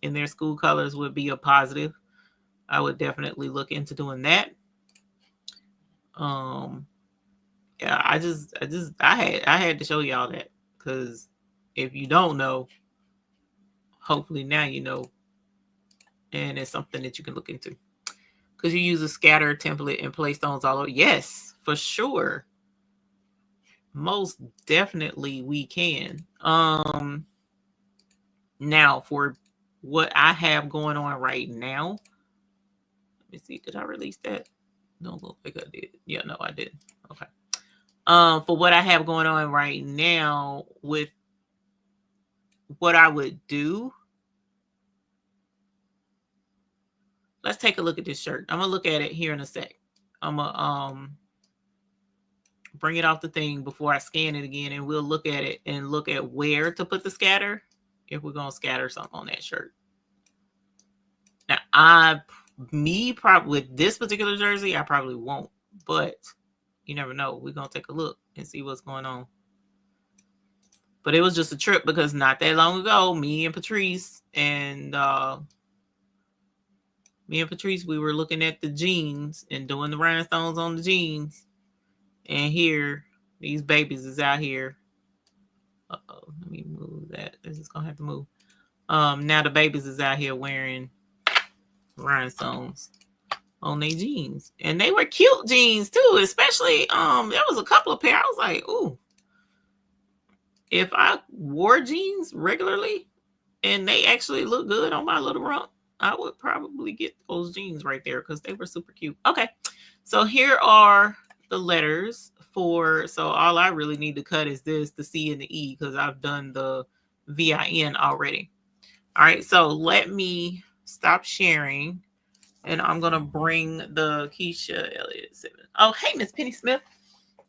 In their school colors would be a positive. I would definitely look into doing that. Yeah, I had to show y'all that, because if you don't know, hopefully now you know, and it's something that you can look into. Because you use a scatter template and play stones all over. Yes, for sure. Most definitely we can. Now for what I have going on right now. Let me see, did I release that? Don't look like I did. Yeah, no, I didn't. Okay. For what I have going on right now with what I would do, let's take a look at this shirt. I'm gonna look at it here in a sec. I'm gonna bring it off the thing before I scan it again, and we'll look at it and look at where to put the scatter if we're gonna scatter something on that shirt. Now, probably with this particular jersey, I probably won't, but you never know. We're gonna take a look and see what's going on. But it was just a trip, because not that long ago, me and Patrice, we were looking at the jeans and doing the rhinestones on the jeans. And here, these babies is out here. Uh-oh, let me move that. This is gonna have to move. Now the babies is out here wearing rhinestones on their jeans. And they were cute jeans too, especially there was a couple of pair. I was like, ooh, if I wore jeans regularly and they actually look good on my little rump, I would probably get those jeans right there because they were super cute. Okay, so here are the letters for, so all I really need to cut is this, the C and the E, because I've done the VIN already. All right, so let me stop sharing and I'm going to bring the Keisha Elliott 7. Oh, hey, Miss Penny Smith.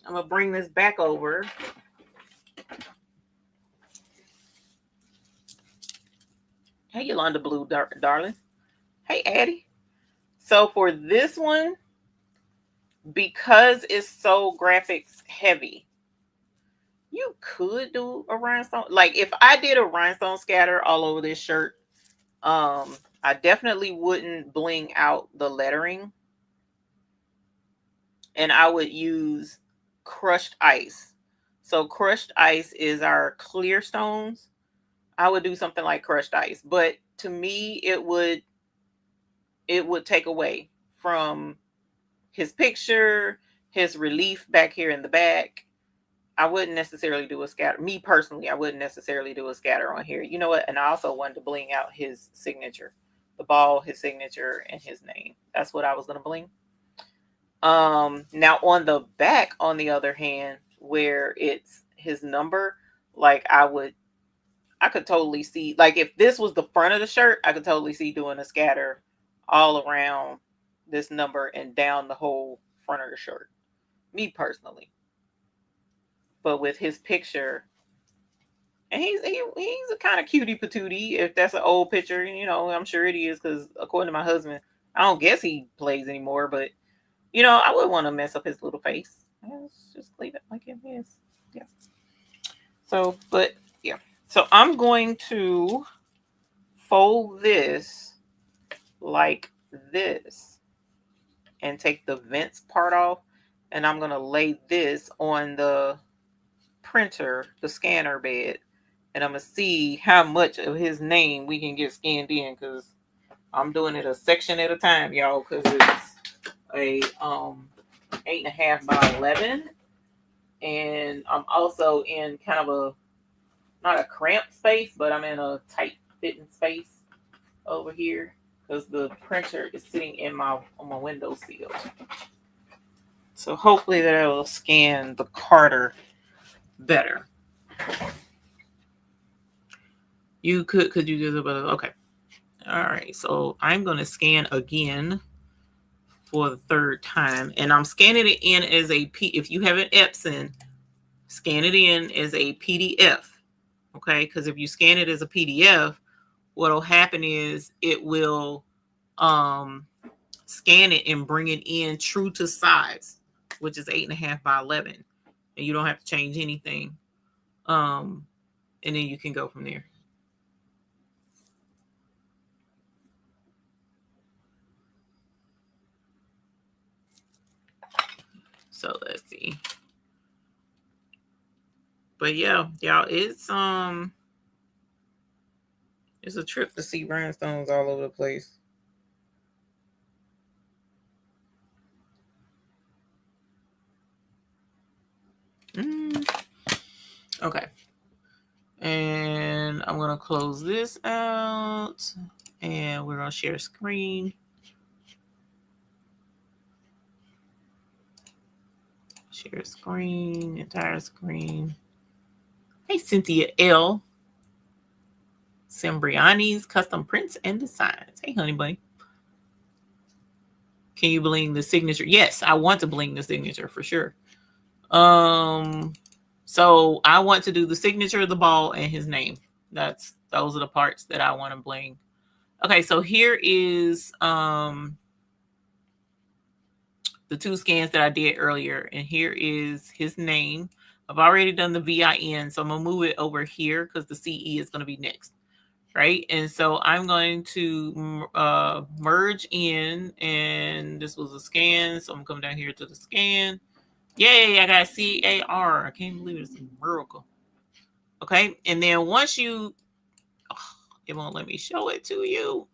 I'm going to bring this back over. Hey, Yolanda Blue, darling. Hey, Addie. So for this one, because it's so graphics heavy, you could do a rhinestone. Like if I did a rhinestone scatter all over this shirt, I definitely wouldn't bling out the lettering. And I would use crushed ice. So crushed ice is our clear stones. I would do something like crushed ice, but to me it would take away from his picture, his relief back here in the back. I wouldn't necessarily do a scatter. Me personally, I wouldn't necessarily do a scatter on here. You know what? And I also wanted to bling out his signature, the ball, his signature, and his name. That's what I was going to bling. Now on the back, on the other hand, where it's his number, like I could totally see, like if this was the front of the shirt, I could totally see doing a scatter all around this number and down the whole front of the shirt. Me personally. But with his picture, and he's a kind of cutie patootie, if that's an old picture, you know, I'm sure it is, because according to my husband, I don't guess he plays anymore, but you know, I wouldn't want to mess up his little face. Let's just leave it like it is. Yeah. So, but yeah. So I'm going to fold this like this and take the vents part off. And I'm going to lay this on the printer, the scanner bed. And I'm going to see how much of his name we can get scanned in, because I'm doing it a section at a time, y'all, because it's a 8.5 by 11. And I'm also in kind of a, not a cramped space, but I'm in a tight fitting space over here because the printer is sitting on my windowsill. So hopefully that will scan the Carter better. You could you do the, okay. All right, so I'm going to scan again for the third time, and I'm scanning it in as a if you have an Epson, scan it in as a PDF. Okay, because if you scan it as a PDF, what'll happen is it will scan it and bring it in true to size, which is 8.5 by 11, and you don't have to change anything. And then you can go from there. So let's see. But yeah, y'all, it's a trip to see rhinestones all over the place. Okay. And I'm going to close this out, and we're going to share screen. Share screen, entire screen. Hey, Cynthia L. Sembriani's Custom Prints and Designs. Hey, honey bunny. Can you bling the signature? Yes, I want to bling the signature for sure. So I want to do the signature, the ball, and his name. Those are the parts that I want to bling. Okay, so here is the 2 scans that I did earlier, and here is his name. I've already done the VIN, so I'm gonna move it over here because the CE is gonna be next. Right, and so I'm going to merge in, and this was a scan, so I'm coming down here to the scan, Yay, I got CAR. I can't believe it's a miracle. Okay. And then once you, it won't let me show it to you.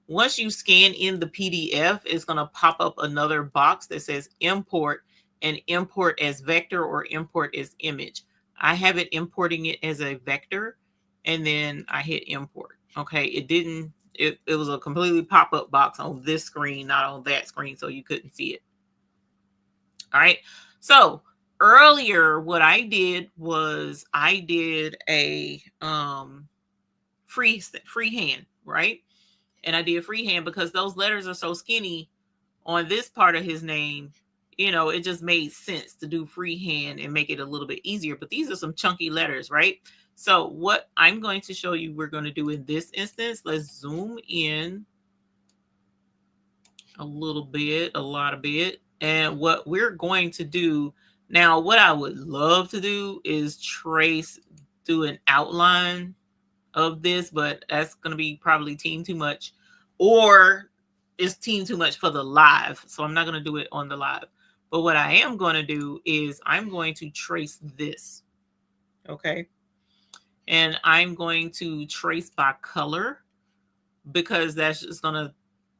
Once you scan in the PDF, it's going to pop up another box that says import, and import as vector or import as image. I have it importing it as a vector, and then I hit import. Okay. It didn't, it was a completely pop-up box on this screen, not on that screen, so you couldn't see it. All right. So earlier, what I did was I did a freehand, right? And I did freehand because those letters are so skinny on this part of his name. You know, it just made sense to do freehand and make it a little bit easier. But these are some chunky letters, right? So what I'm going to show you we're going to do in this instance, let's zoom in a little bit, a lot of bit. And what we're going to do now, what I would love to do is do an outline of this, but that's going to be probably team too much, or it's team too much for the live. So I'm not going to do it on the live. But what I am going to do is I'm going to trace this. Okay. And I'm going to trace by color because that's just going to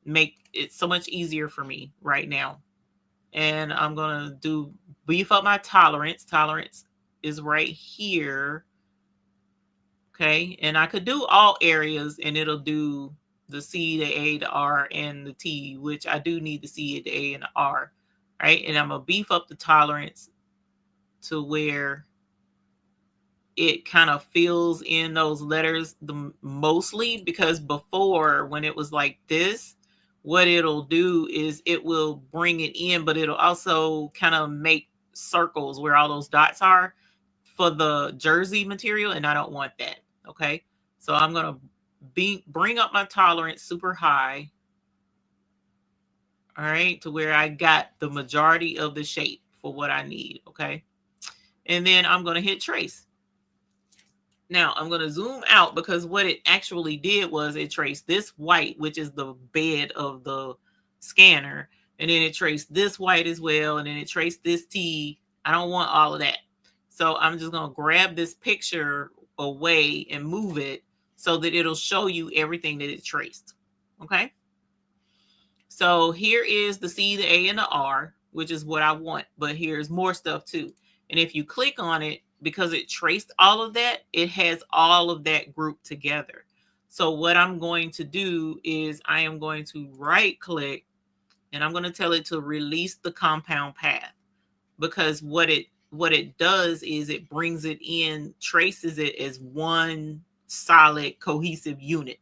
make it so much easier for me right now. And I'm going to beef up my tolerance. Tolerance is right here. Okay. And I could do all areas and it'll do the C, the A, the R, and the T, which I do need the C, the A, and the R. Right. And I'm going to beef up the tolerance to where it kind of fills in those letters mostly, because before, when it was like this, what it'll do is it will bring it in, but it'll also kind of make circles where all those dots are for the jersey material, and I don't want that. Okay, so I'm going to bring up my tolerance super high, all right, to where I got the majority of the shape for what I need. Okay, and then I'm going to hit trace. Now I'm going to zoom out because what it actually did was it traced this white, which is the bed of the scanner, and then it traced this white as well, and then it traced this T. I don't want all of that. So I'm just going to grab this picture away and move it so that it'll show you everything that it traced. Okay. So here is the C, the A, and the R, which is what I want, but here's more stuff too. And if you click on it, because it traced all of that, it has all of that grouped together. So what I'm going to do is I am going to right click and I'm going to tell it to release the compound path, because what it does is it brings it in, traces it as one solid cohesive unit.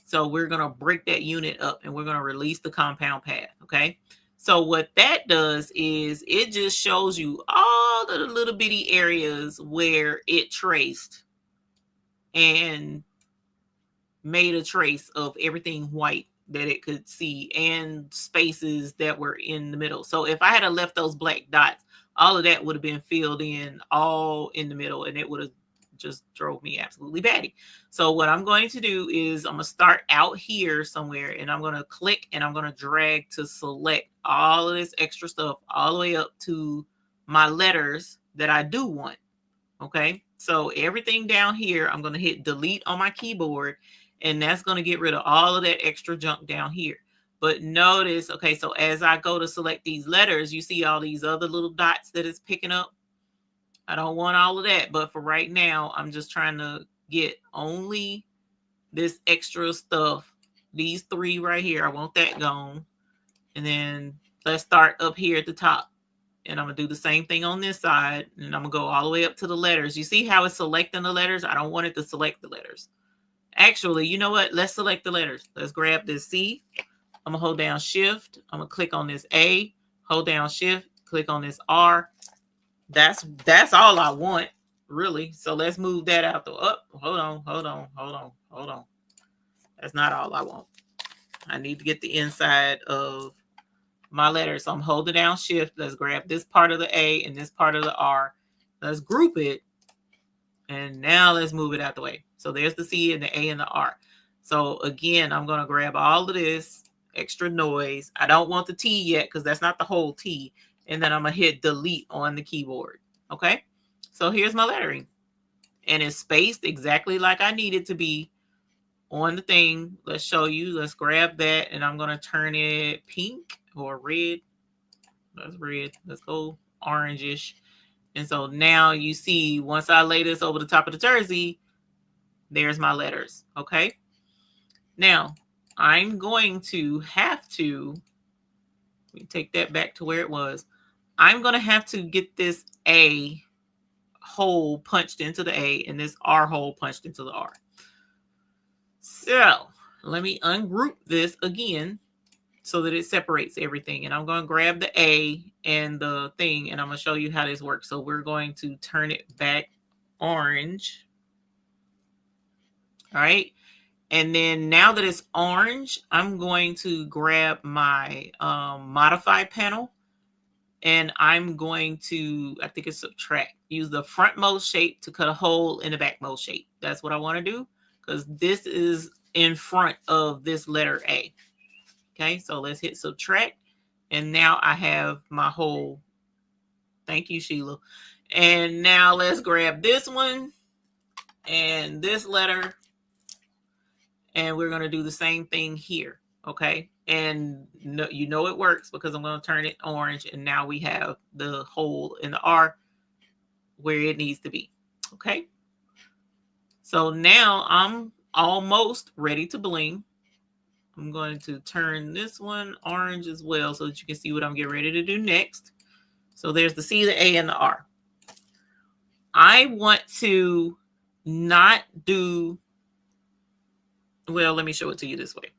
So we're going to break that unit up and we're going to release the compound path. Okay. So what that does is it just shows you all the little bitty areas where it traced and made a trace of everything white that it could see and spaces that were in the middle. So if I had left those black dots, all of that would have been filled in all in the middle, and it would have just drove me absolutely batty. So what I'm going to do is I'm going to start out here somewhere, and I'm going to click and I'm going to drag to select all of this extra stuff all the way up to my letters that I do want. Okay. So everything down here, I'm going to hit delete on my keyboard, and that's going to get rid of all of that extra junk down here. But notice, okay, so as I go to select these letters, you see all these other little dots that it's picking up. I don't want all of that, but for right now, I'm just trying to get only this extra stuff. These three right here, I want that gone. And then let's start up here at the top. And I'm going to do the same thing on this side. And I'm going to go all the way up to the letters. You see how it's selecting the letters? I don't want it to select the letters. Actually, you know what? Let's select the letters. Let's grab this C. I'm going to hold down Shift. I'm going to click on this A. Hold down Shift. Click on this R. That's all I want, really. So let's move that out the up. Hold on. That's not all I want. I need to get the inside of my letter. So I'm holding down Shift. Let's grab this part of the A and this part of the R. Let's group it. And now let's move it out the way. So there's the C and the A and the R. So again, I'm going to grab all of this extra noise. I don't want the T yet because that's not the whole T. and then I'm going to hit delete on the keyboard. Okay. So here's my lettering, and it's spaced exactly like I need it to be on the thing. Let's show you. Let's grab that, and I'm going to turn it pink or red. That's red. Let's go orangish. And so now you see, once I lay this over the top of the jersey, there's my letters. Okay. Now I'm going to have to, let me take that back to where it was. I'm going to have to get this A hole punched into the A and this R hole punched into the R. So let me ungroup this again so that it separates everything. And I'm going to grab the A and the thing, and I'm going to show you how this works. So we're going to turn it back orange. All right. And then now that it's orange, I'm going to grab my modify panel, and I'm going to, I think it's subtract, use the frontmost shape to cut a hole in the backmost shape. That's what I want to do, because this is in front of this letter A. Okay, so let's hit subtract. And now I have my hole. Thank you, Sheila. And now let's grab this one and this letter. And we're going to do the same thing here. Okay. And you know it works because I'm going to turn it orange. And now we have the hole in the R where it needs to be. Okay. So now I'm almost ready to bling. I'm going to turn this one orange as well so that you can see what I'm getting ready to do next. So there's the C, the A, and the R. I want to not do, well, let me show it to you this way.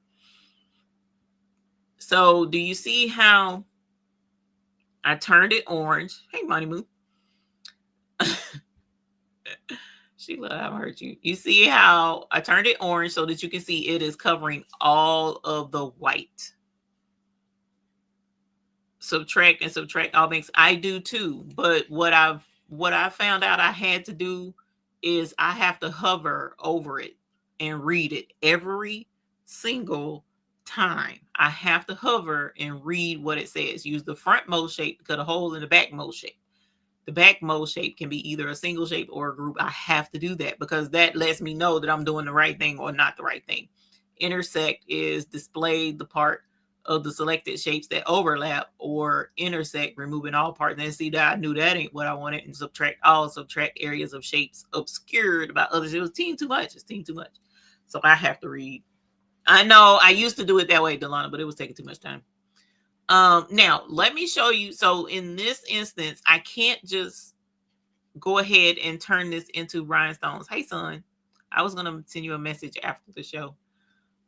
So do you see how I turned it orange? Hey, Money Moo. Sheila, I haven't hurt you. You see how I turned it orange so that you can see it is covering all of the white. Subtract and subtract all things. I do too. But what I found out I had to do is I have to hover over it and read it every single time. I have to hover and read what it says. Use the frontmost shape to cut a hole in the backmost shape. The backmost shape can be either a single shape or a group. I have to do that because that lets me know that I'm doing the right thing or not the right thing. Intersect is display the part of the selected shapes that overlap, or intersect, removing all parts. And see that I knew that ain't what I wanted. And subtract all, subtract areas of shapes obscured by others. It was too much. It's too much. So I have to read. I know I used to do it that way, Delana, but it was taking too much time. Now let me show you. So in this instance, I can't just go ahead and turn this into rhinestones. Hey son, I was going to send you a message after the show.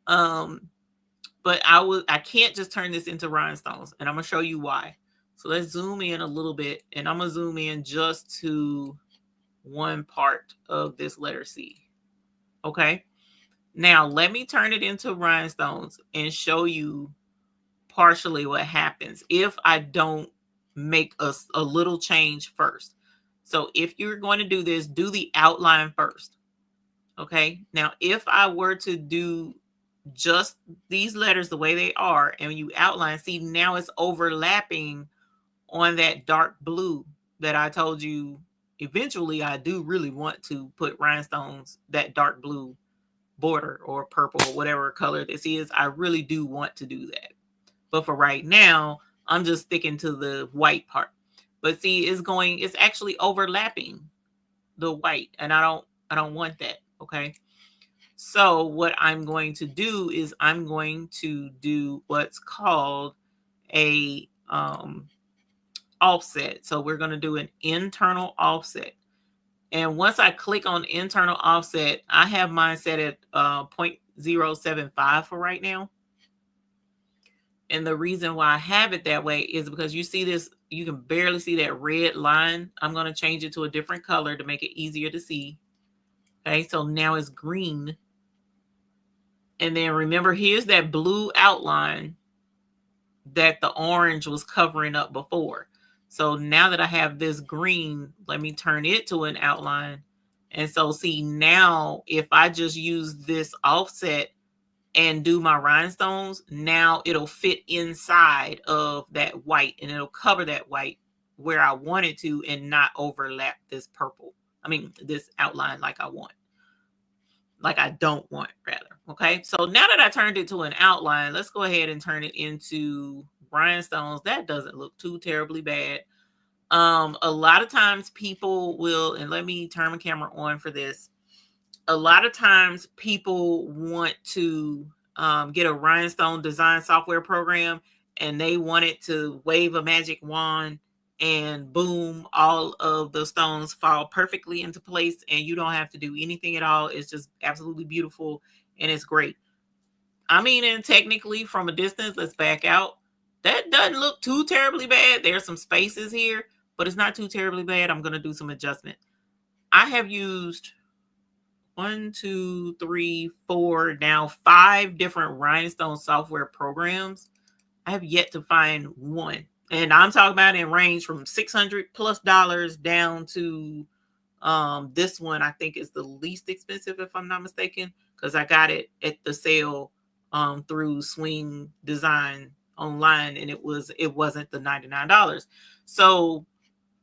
But I can't just turn this into rhinestones, and I'm going to show you why. So let's zoom in a little bit, and I'm going to zoom in just to one part of this letter C. Okay. Now let me turn it into rhinestones and show you partially what happens if I don't make a little change first. So if you're going to do this, do the outline first. Okay. Now, if I were to do just these letters the way they are, and you outline, see now it's overlapping on that dark blue that I told you. Eventually, I do really want to put rhinestones, that dark blue border or purple or whatever color this is. I really do want to do that. But for right now, I'm just sticking to the white part. But see, it's actually overlapping the white, and I don't want that. Okay. So what I'm going to do is I'm going to do what's called a offset. So we're going to do an internal offset. And once I click on internal offset, I have mine set at 0.075 for right now. And the reason why I have it that way is because you see this, you can barely see that red line. I'm going to change it to a different color to make it easier to see. Okay, so now it's green. And then remember, here's that blue outline that the orange was covering up before. So now that I have this green, let me turn it to an outline. And so see now, if I just use this offset and do my rhinestones, now it'll fit inside of that white and it'll cover that white where I want it to and not overlap this purple. I mean, this outline like I don't want rather. Okay. So now that I turned it to an outline, let's go ahead and turn it into rhinestones. That doesn't look too terribly bad. A lot of times people will, and let me turn my camera on for this. A lot of times people want to get a rhinestone design software program and they want it to wave a magic wand and boom, all of the stones fall perfectly into place and you don't have to do anything at all. It's just absolutely beautiful and it's great. I mean, and technically from a distance, let's back out. That doesn't look too terribly bad. There's some spaces here, but it's not too terribly bad. I'm going to do some adjustment. I have used 1, 2, 3, 4, now 5 different rhinestone software programs. I have yet to find one. And I'm talking about in range from $600+ down to this one. I think is the least expensive, if I'm not mistaken, because I got it at the sale through Swing Design online, and it wasn't the $99. So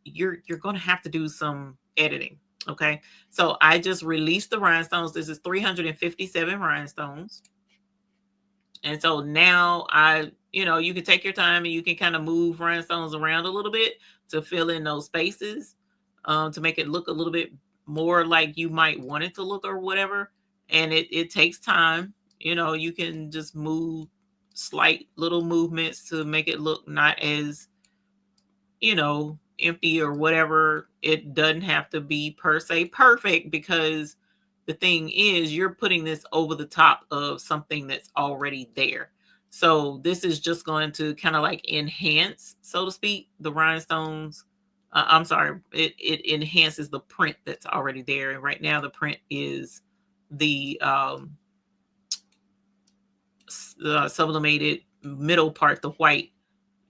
you're going to have to do some editing. Okay, so I just released the rhinestones. This is 357 rhinestones. And so now you can take your time and you can kind of move rhinestones around a little bit to fill in those spaces, to make it look a little bit more like you might want it to look or whatever. And it takes time. You can just move slight little movements to make it look not as, empty or whatever. It doesn't have to be per se perfect, because the thing is you're putting this over the top of something that's already there. So this is just going to kind of like enhance, so to speak, the rhinestones. I'm sorry, it enhances the print that's already there. And right now the print is the sublimated middle part, the white.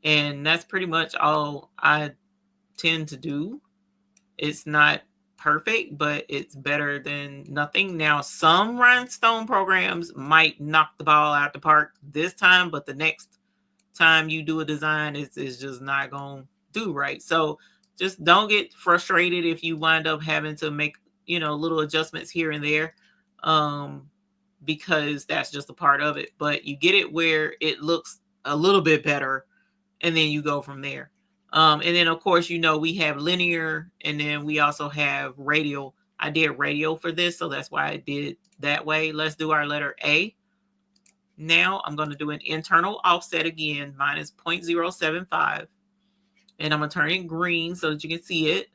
And that's pretty much all I tend to do. It's not perfect, but it's better than nothing. Now, some rhinestone programs might knock the ball out the park this time, but the next time you do a design, it's just not going to do right. So just don't get frustrated if you wind up having to make, little adjustments here and there, because that's just a part of it. But you get it where it looks a little bit better, and then you go from there. And then, of course, we have linear, and then we also have radial. I did radial for this, so that's why I did it that way. Let's do our letter A. Now I'm going to do an internal offset again, minus 0.075. And I'm going to turn it green so that you can see it.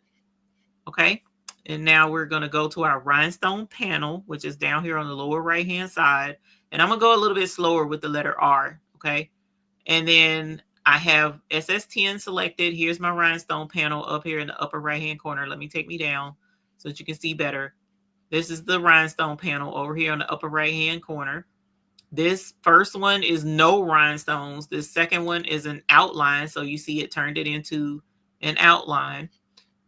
Okay. And now we're going to go to our rhinestone panel, which is down here on the lower right-hand side. And I'm going to go a little bit slower with the letter R. Okay. And then I have SS10 selected. Here's my rhinestone panel up here in the upper right-hand corner. Let me take me down so that you can see better. This is the rhinestone panel over here on the upper right-hand corner. This first one is no rhinestones. This second one is an outline. So you see it turned it into an outline.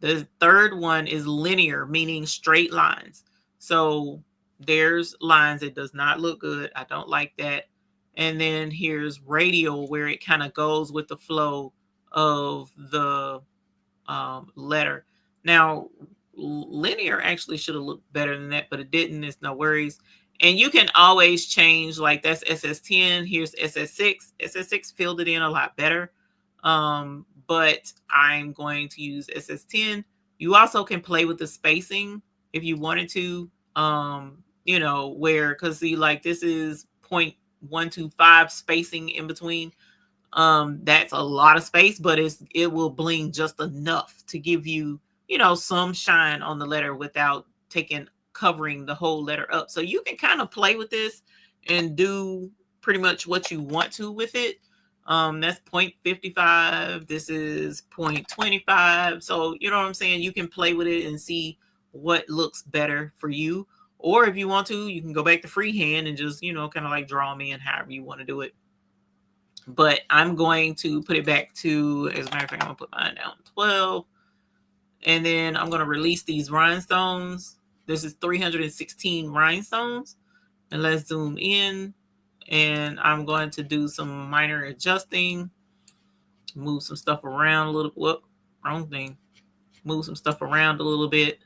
The third one is linear, meaning straight lines. So there's lines. It does not look good. I don't like that. And then here's radial, where it kind of goes with the flow of the letter. Now, linear actually should have looked better than that, but it didn't. It's no worries. And you can always change, like that's SS10. Here's SS6. SS6 filled it in a lot better. But I'm going to use SS10. You also can play with the spacing if you wanted to, because see, like this is 0.125 spacing in between. That's a lot of space, but it will bling just enough to give you, some shine on the letter without covering the whole letter up. So you can kind of play with this and do pretty much what you want to with it. That's 0.55. This is 0.25. So you know what I'm saying? You can play with it and see what looks better for you. Or if you want to, you can go back to freehand and just, kind of like draw them in however you want to do it. But I'm going to put it back to, as a matter of fact, I'm going to put mine down to 12. And then I'm going to release these rhinestones. This is 316 rhinestones. And let's zoom in. and I'm going to do some minor adjusting, move some stuff around a little. Whoop, wrong thing. Move some stuff around a little bit,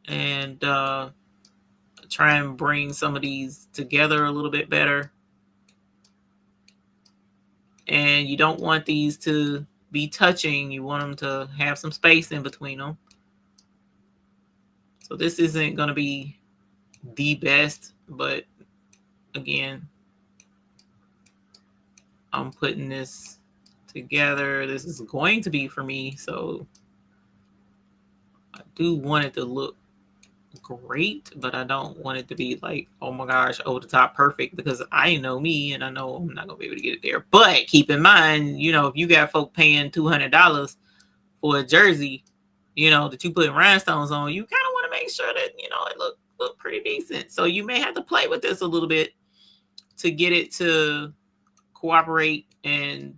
and try and bring some of these together a little bit better. And you don't want these to be touching. You want them to have some space in between them. So this isn't going to be the best, but again, I'm putting this together. This is going to be for me, so I do want it to look great, but I don't want it to be like, oh my gosh, over the top perfect, because I know me and I know I'm not gonna be able to get it there. But keep in mind, you know, if you got folk paying $200 for a jersey, you know, that you put rhinestones on, you kind of want to make sure that, you know, it look pretty decent. So you may have to play with this a little bit to get it to cooperate and,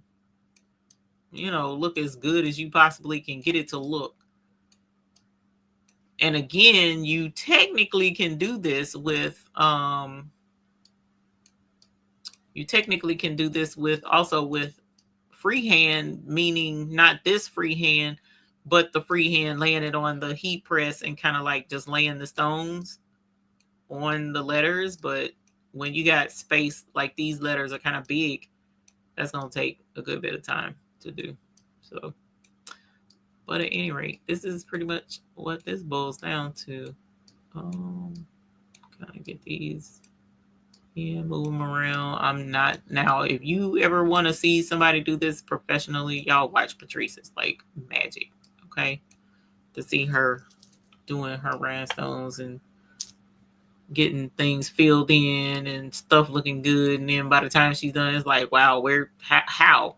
you know, look as good as you possibly can get it to look. And again, you technically can do this with also with freehand, meaning not this freehand, but the freehand laying it on the heat press and kind of like just laying the stones on the letters. But when you got space, like these letters are kind of big, that's going to take a good bit of time to do. So, but at any rate, this is pretty much what this boils down to. Kind of get these, move them around. I'm not, now if you ever want to see somebody do this professionally, y'all watch Patrice. It's like magic, okay? To see her doing her rhinestones and getting things filled in and stuff looking good, and then by the time she's done, it's like, wow, where, how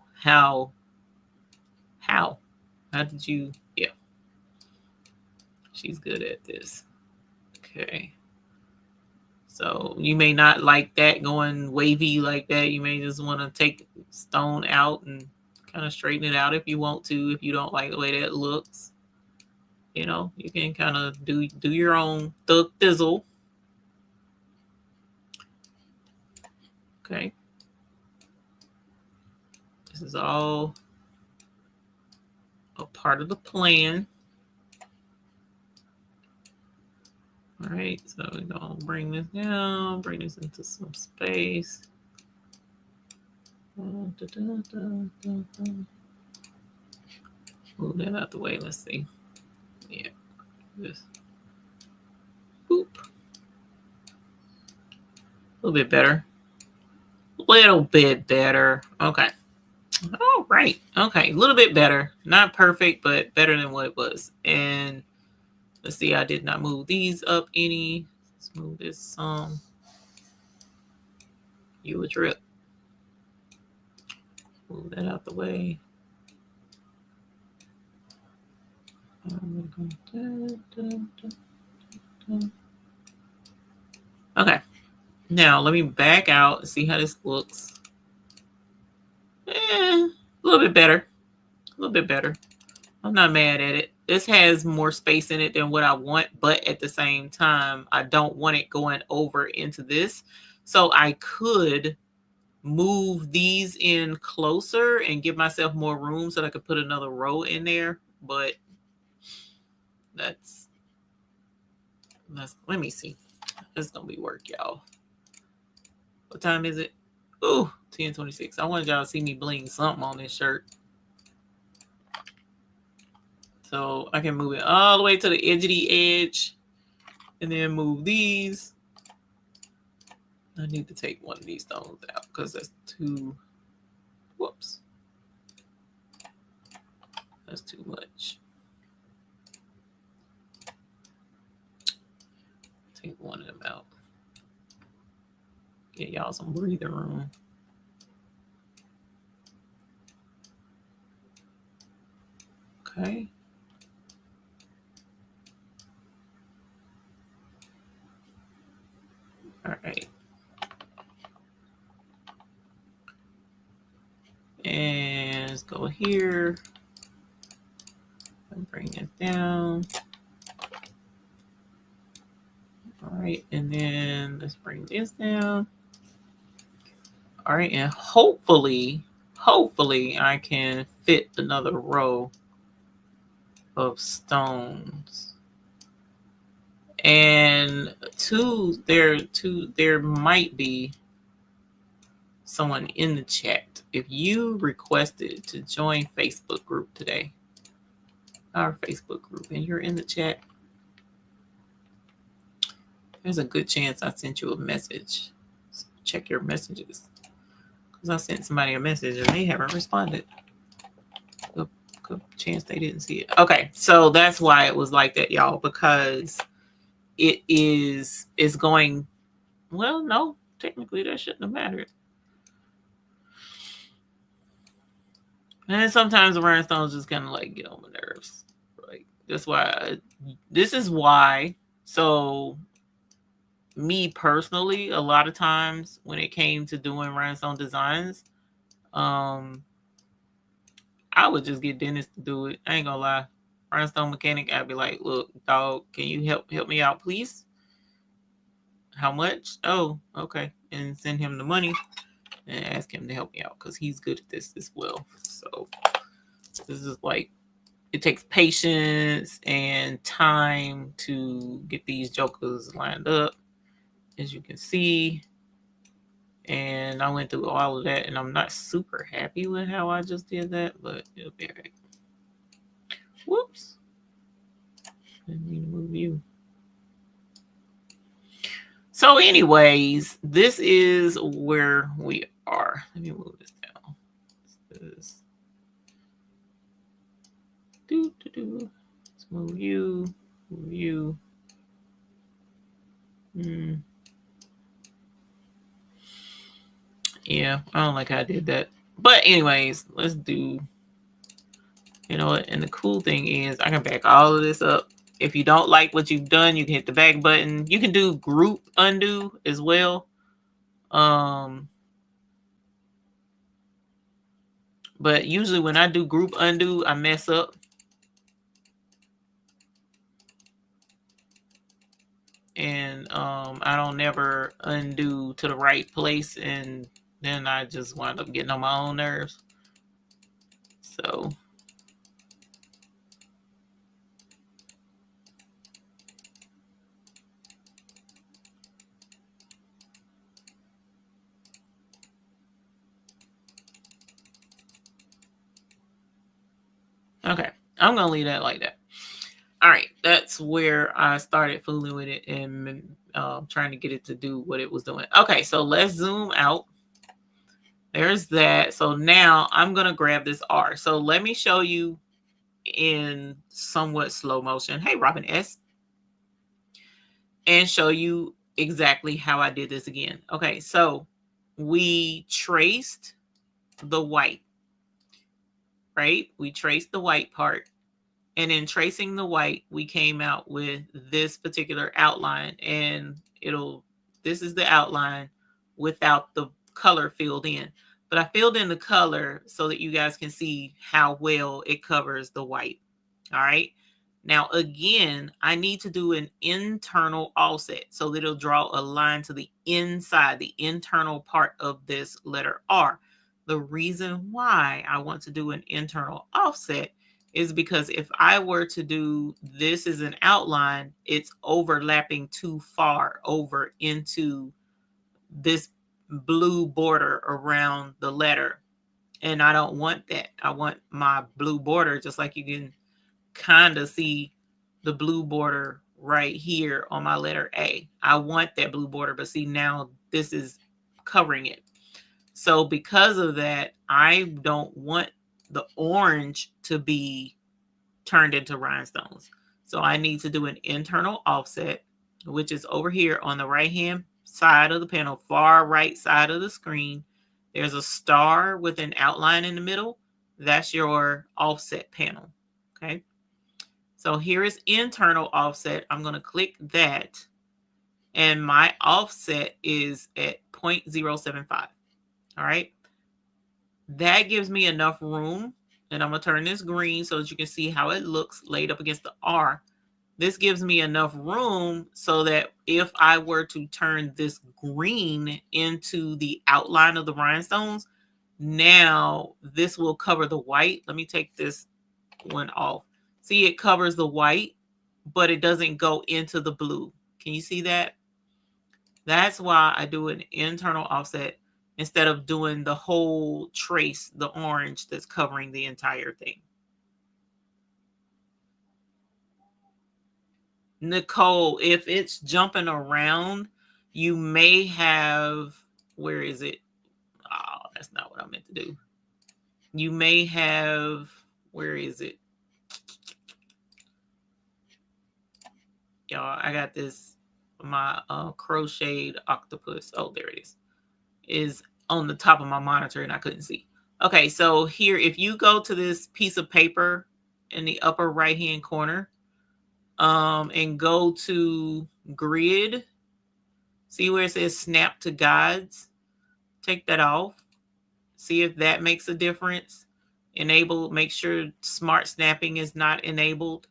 did you? Yeah, she's good at this. Okay, so you may not like that going wavy like that. You may just want to take stone out and kind of straighten it out if you want to. If you don't like the way that looks, you know, you can kind of do your own thug thizzle. Okay, this is all a part of the plan. All right, so we're gonna bring this down, bring this into some space. Move that out the way. Let's see. Yeah, just boop. A little bit better. Little bit better. Okay. All right. Okay, a little bit better. Not perfect, but better than what it was. And let's see, I did not move these up any. Let's move this some. You a trip. Move that out the way. Okay. Now let me back out and see how this looks. A little bit better. A little bit better. I'm not mad at it. This has more space in it than what I want, but at the same time, I don't want it going over into this. So I could move these in closer and give myself more room so that I could put another row in there. But that's let me see. It's gonna be work, y'all. What time is it? Ooh, 10:26. I wanted y'all to see me bling something on this shirt. So I can move it all the way to the edge of the edge and then move these. I need to take one of these stones out because that's too, whoops. That's too much. Take one of them out. Get y'all some breathing room. Okay. All right. And let's go here and bring it down. All right, and then let's bring this down. All right, and hopefully I can fit another row of stones. And there might be someone in the chat. If you requested to join Facebook group today, our Facebook group, and you're in the chat, there's a good chance I sent you a message. So check your messages, because I sent somebody a message and they haven't responded. Good chance they didn't see it. Okay, so that's why it was like that, y'all, because it's going, well, no, technically that shouldn't have mattered. And then sometimes the rhinestones just kind of like get on my nerves. Like, this is why. So me personally, a lot of times when it came to doing rhinestone designs, I would just get Dennis to do it. I ain't gonna lie. Rhinestone mechanic, I'd be like, look, dog, can you help me out, please? How much? Oh, okay. And send him the money and ask him to help me out, because he's good at this as well. So this is like, it takes patience and time to get these jokers lined up, as you can see. And I went through all of that, and I'm not super happy with how I just did that, but it'll be all right. Whoops. Didn't mean to move you. So anyways, this is where we are. Let me move this down. Let's move you. Move you. Yeah, I don't like how I did that. But anyways, let's do, you know what? And the cool thing is I can back all of this up. If you don't like what you've done, you can hit the back button. You can do group undo as well. But usually when I do group undo, I mess up. And I don't never undo to the right place, and then I just wind up getting on my own nerves. So okay, I'm gonna leave that like that. All right, that's where I started fooling with it and trying to get it to do what it was doing. Okay, so let's zoom out. There's that. So now I'm going to grab this R. So let me show you in somewhat slow motion. Hey, Robin S. And show you exactly how I did this again. Okay, so we traced the white, right? We traced the white part. And in tracing the white, we came out with this particular outline, and this is the outline without the color filled in. But I filled in the color so that you guys can see how well it covers the white. All right. Now, again, I need to do an internal offset so that it'll draw a line to the inside, the internal part of this letter R. The reason why I want to do an internal offset is because if I were to do this as an outline, it's overlapping too far over into this blue border around the letter. And I don't want that. I want my blue border, just like you can kind of see the blue border right here on my letter A. I want that blue border, but see, now this is covering it. So because of that, I don't want the orange to be turned into rhinestones. So I need to do an internal offset, which is over here on the right hand side of the panel, far right side of the screen. There's a star with an outline in the middle. That's your offset panel. Okay. So here is internal offset. I'm going to click that. And my offset is at 0.075. All right. That gives me enough room. And I'm going to turn this green so that you can see how it looks laid up against the R. This gives me enough room so that if I were to turn this green into the outline of the rhinestones, now this will cover the white. Let me take this one off. See, it covers the white, but it doesn't go into the blue. Can you see that? That's why I do an internal offset instead of doing the whole trace, the orange that's covering the entire thing. Nicole, if it's jumping around, you may have, where is it? Oh, that's not what I meant to do. You may have, where is it? Y'all, I got this, my crocheted octopus. Oh, there it is on the top of my monitor and I couldn't see. Okay, so here, if you go to this piece of paper in the upper right hand corner, and go to grid, see where it says snap to guides, take that off, see if that makes a difference. Enable, make sure smart snapping is not enabled,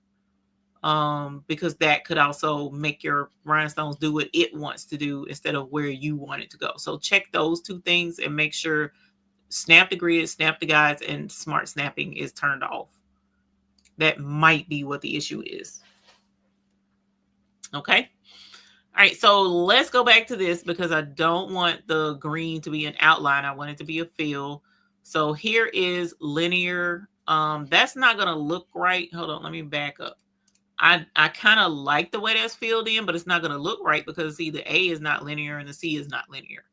because that could also make your rhinestones do what it wants to do instead of where you want it to go. So check those two things and make sure snap the grid, snap the guides, and smart snapping is turned off. That might be what the issue is. Okay. All right. So let's go back to this because I don't want the green to be an outline. I want it to be a fill. So here is linear. That's not going to look right. Hold on. Let me back up. I kind of like the way that's filled in, but it's not going to look right because see, the A is not linear and the C is not linear.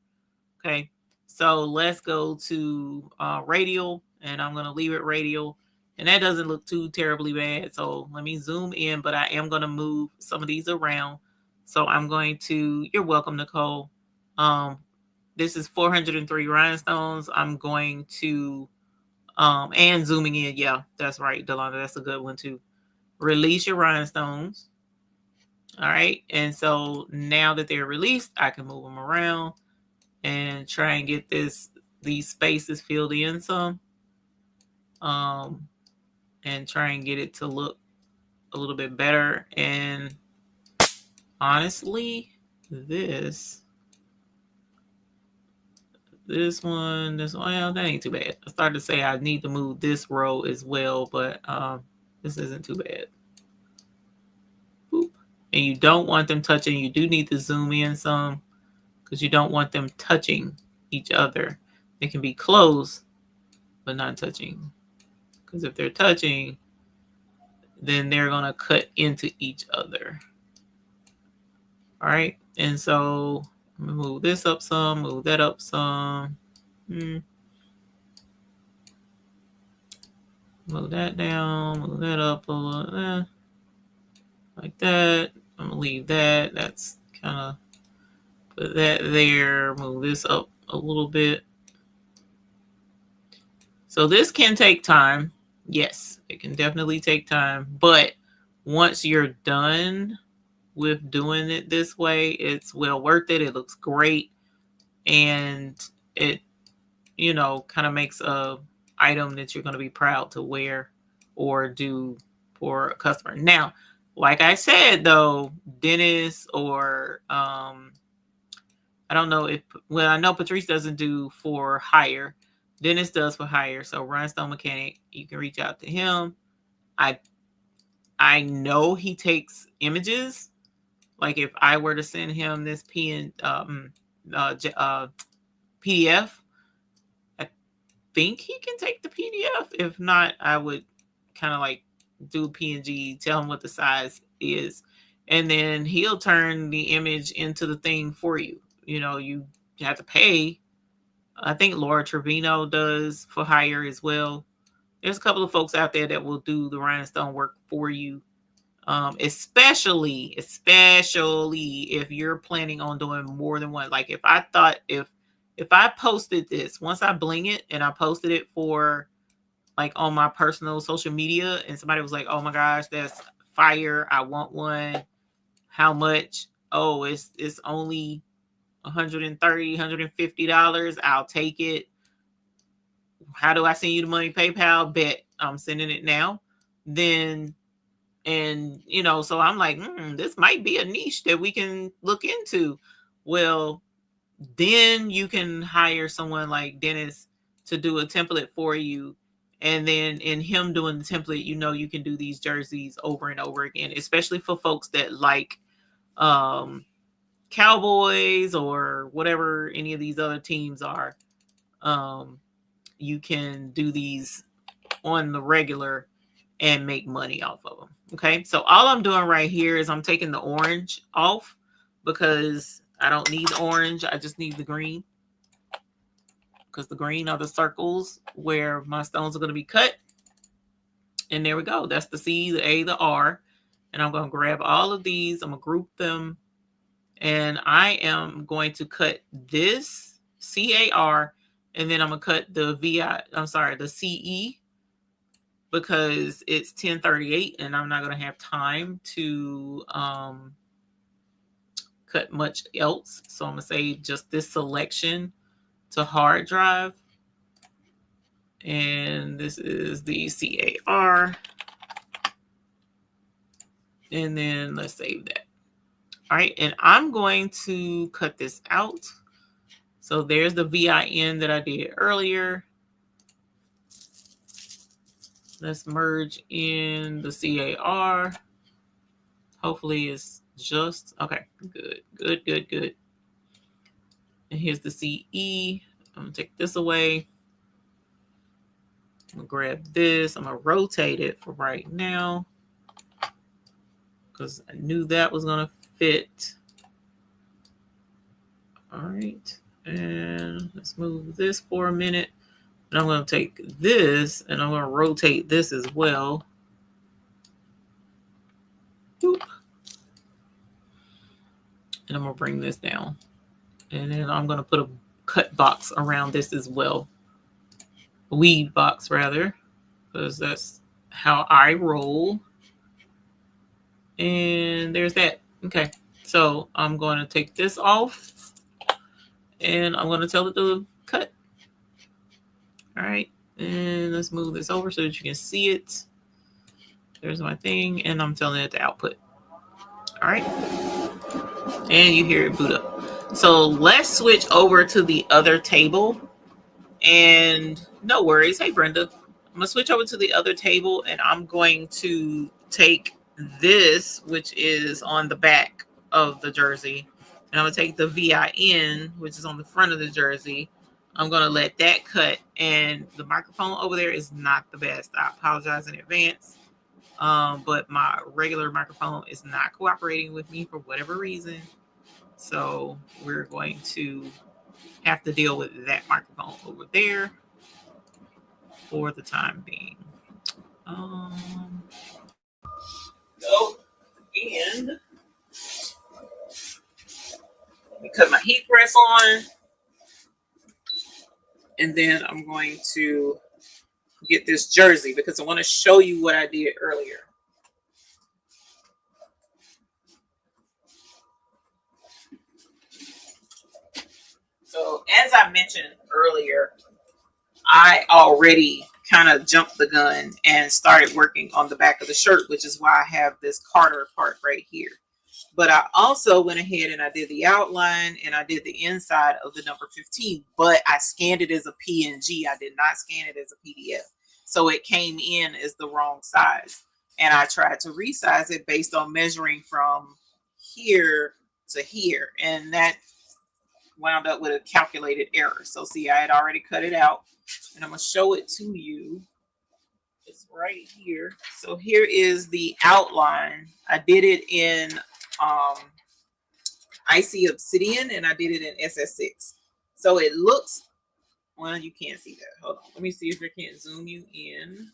Okay. So let's go to radial, and I'm going to leave it radial. And that doesn't look too terribly bad. So let me zoom in, but I am going to move some of these around. So I'm going to, you're welcome, Nicole. This is 403 rhinestones. I'm going to, and zooming in. Yeah, that's right, Delana. That's a good one too. Release your rhinestones. All right. And so now that they're released, I can move them around and try and get these spaces filled in some. And try and get it to look a little bit better. And honestly, this one, well, that ain't too bad. I started to say I need to move this row as well, but this isn't too bad. Boop. And you don't want them touching. You do need to zoom in some because you don't want them touching each other. They can be close, but not touching. Because if they're touching, then they're going to cut into each other. All right. And so I'm going to move this up some, move that up some. Move that down, move that up a little, like that. I'm going to leave that. That's kind of, put that there, move this up a little bit. So this can take time. Yes, it can definitely take time. But once you're done with doing it this way, it's well worth it. It looks great. And it, kind of makes a item that you're going to be proud to wear or do for a customer. Now, like I said, though, Dennis or I don't know I know Patrice doesn't do for hire. Dennis does for hire. So Rhinestone Mechanic, you can reach out to him. I know he takes images. Like if I were to send him this PDF, I think he can take the PDF. If not, I would kind of like do PNG, tell him what the size is, and then he'll turn the image into the thing for you. You have to pay. I think Laura Trevino does for hire as well. There's a couple of folks out there that will do the rhinestone work for you. Especially if you're planning on doing more than one. Like if I posted this, once I bling it and I posted it for like on my personal social media and somebody was like, oh my gosh, that's fire. I want one. How much? Oh, it's only $130, $150. I'll take it. How do I send you the money? PayPal? Bet. I'm sending it now. Then And, you know, so I'm like, this might be a niche that we can look into. Well, then you can hire someone like Dennis to do a template for you. And then in him doing the template, you know, you can do these jerseys over and over again, especially for folks that like Cowboys or whatever any of these other teams are. You can do these on the regular and make money off of them. Okay, so all I'm doing right here is I'm taking the orange off because I don't need orange. I just need the green, because the green are the circles where my stones are going to be cut. And there we go. That's the C, the A, the R. And I'm going to grab all of these. I'm going to group them. And I am going to cut this CAR. And then I'm going to cut the the CE, because it's 1038 and I'm not going to have time to cut much else. So I'm going to save just this selection to hard drive. And this is the CAR. And then let's save that. All right, and I'm going to cut this out. So there's the VIN that I did earlier. Let's merge in the CAR. Hopefully it's just, okay, good. And here's the CE. I'm gonna take this away. I'm gonna grab this. I'm gonna rotate it for right now, because I knew that was gonna fit. All right, and let's move this for a minute. And I'm gonna take this and I'm gonna rotate this as well. Boop. And I'm gonna bring this down. And then I'm gonna put a cut box around this as well. A weed box rather, because that's how I roll. And there's that. Okay, so I'm going to take this off and I'm going to tell it to cut. All right, and let's move this over so that you can see it. There's my thing, and I'm telling it to output. All right, and you hear it boot up. So let's switch over to the other table. And no worries. Hey, Brenda. I'm going to switch over to the other table, and I'm going to take this, which is on the back of the jersey, and I'm going to take the VIN, which is on the front of the jersey. I'm going to let that cut, and the microphone over there is not the best. I apologize in advance, but my regular microphone is not cooperating with me for whatever reason. So we're going to have to deal with that microphone over there for the time being. Go and let me cut my heat press on, and then I'm going to get this jersey because I want to show you what I did earlier. So as I mentioned earlier, I already kind of jumped the gun and started working on the back of the shirt, which is why I have this Carter part right here. But I also went ahead and I did the outline and I did the inside of the number 15, but I scanned it as a PNG. I did not scan it as a PDF. So it came in as the wrong size. And I tried to resize it based on measuring from here to here. And that wound up with a calculated error. So see, I had already cut it out, and I'm going to show it to you. It's right here. So here is the outline. I did it in Icy Obsidian, and I did it in SS6. So it looks, well, you can't see that. Hold on. Let me see if I can't zoom you in.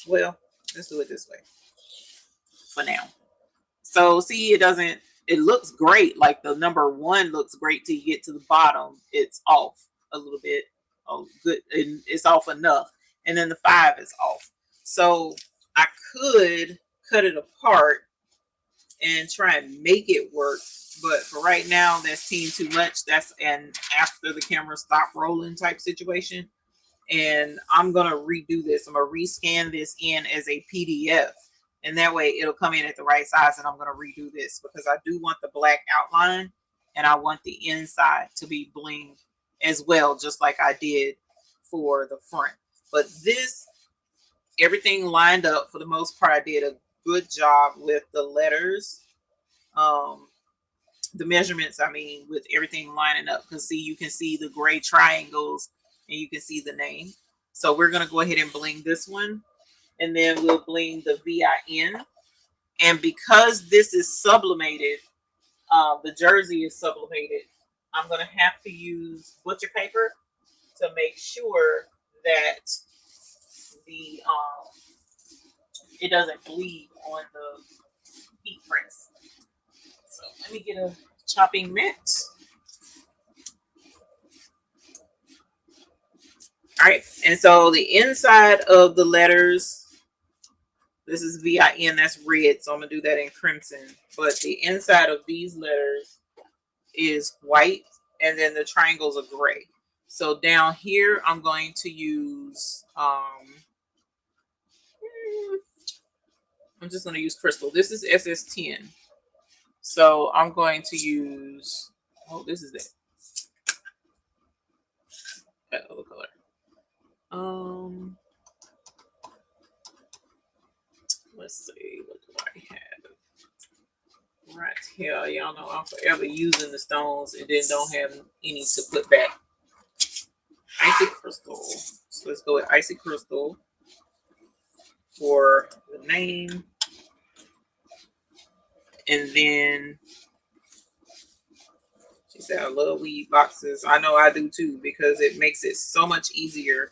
Well, let's do it this way for now. So see, it looks great. Like the number 1 looks great till you get to the bottom. It's off a little bit. Oh, good. And it's off enough. And then the 5 is off. So I could cut it apart and try and make it work. But for right now, that's seemed too much. That's an after the camera stopped rolling type situation. and I'm going to redo this. I'm going to rescan this in as a PDF, and that way it'll come in at the right size. And I'm going to redo this because I do want the black outline, and I want the inside to be bling as well, just like I did for the front. But this, everything lined up for the most part. I did a good job with the letters, the measurements, I mean, with everything lining up, because see, you can see the gray triangles and you can see the name. So we're going to go ahead and bling this one, and then we'll bling the VIN. And because this is sublimated, the jersey is sublimated, I'm going to have to use butcher paper to make sure that the it doesn't bleed on the heat press. So let me get a chopping mat. All right, and so the inside of the letters, this is VIN, that's red, so I'm gonna do that in crimson. But the inside of these letters is white, and then the triangles are gray. So down here, I'm going to use, I'm just gonna use crystal. This is SS10. So I'm going to use, oh, this is it. That other color. Let's see, what do I have right here? Y'all know I'm forever using the stones and then don't have any to put back. Icy crystal. So let's go with icy crystal for the name. And then she said, I love weed boxes. I know I do too, because it makes it so much easier.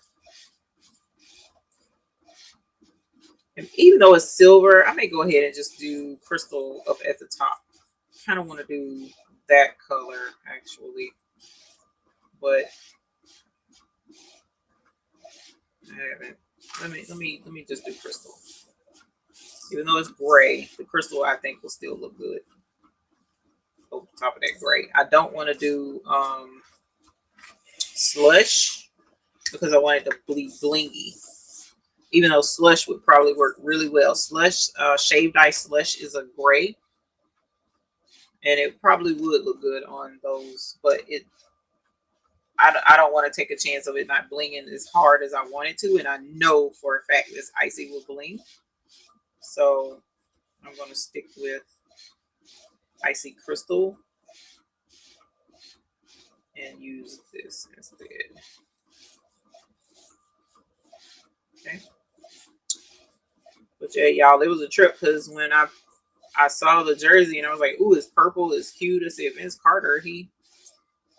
And even though it's silver, I may go ahead and just do crystal up at the top. I kind of want to do that color actually, but I haven't. Let me just do crystal. Even though it's gray, the crystal I think will still look good over the top of that gray. I don't want to do slush because I want it to be blingy. Even though slush would probably work really well. Slush, shaved ice slush is a gray, and it probably would look good on those. But I don't want to take a chance of it not blinging as hard as I want it to, and I know for a fact this icy will bling. So I'm going to stick with icy crystal and use this instead. Okay. But yeah, y'all, it was a trip because when I saw the jersey and I was like, ooh, it's purple, it's cute. I said, Vince Carter, he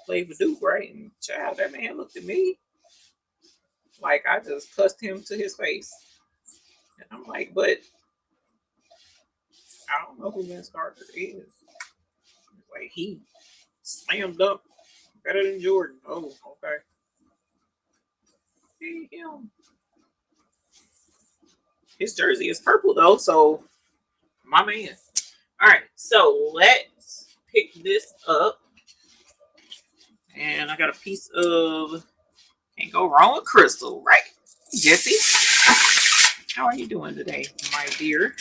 played for Duke, right? And child, that man looked at me like I just cussed him to his face. And I'm like, but I don't know who Vince Carter is. Like, he slammed up better than Jordan. Oh, okay. Hey, him. His jersey is purple though, so my man. All right, so let's pick this up. And I got a piece of, can't go wrong with crystal, right? Jesse, how are you doing today, my dear?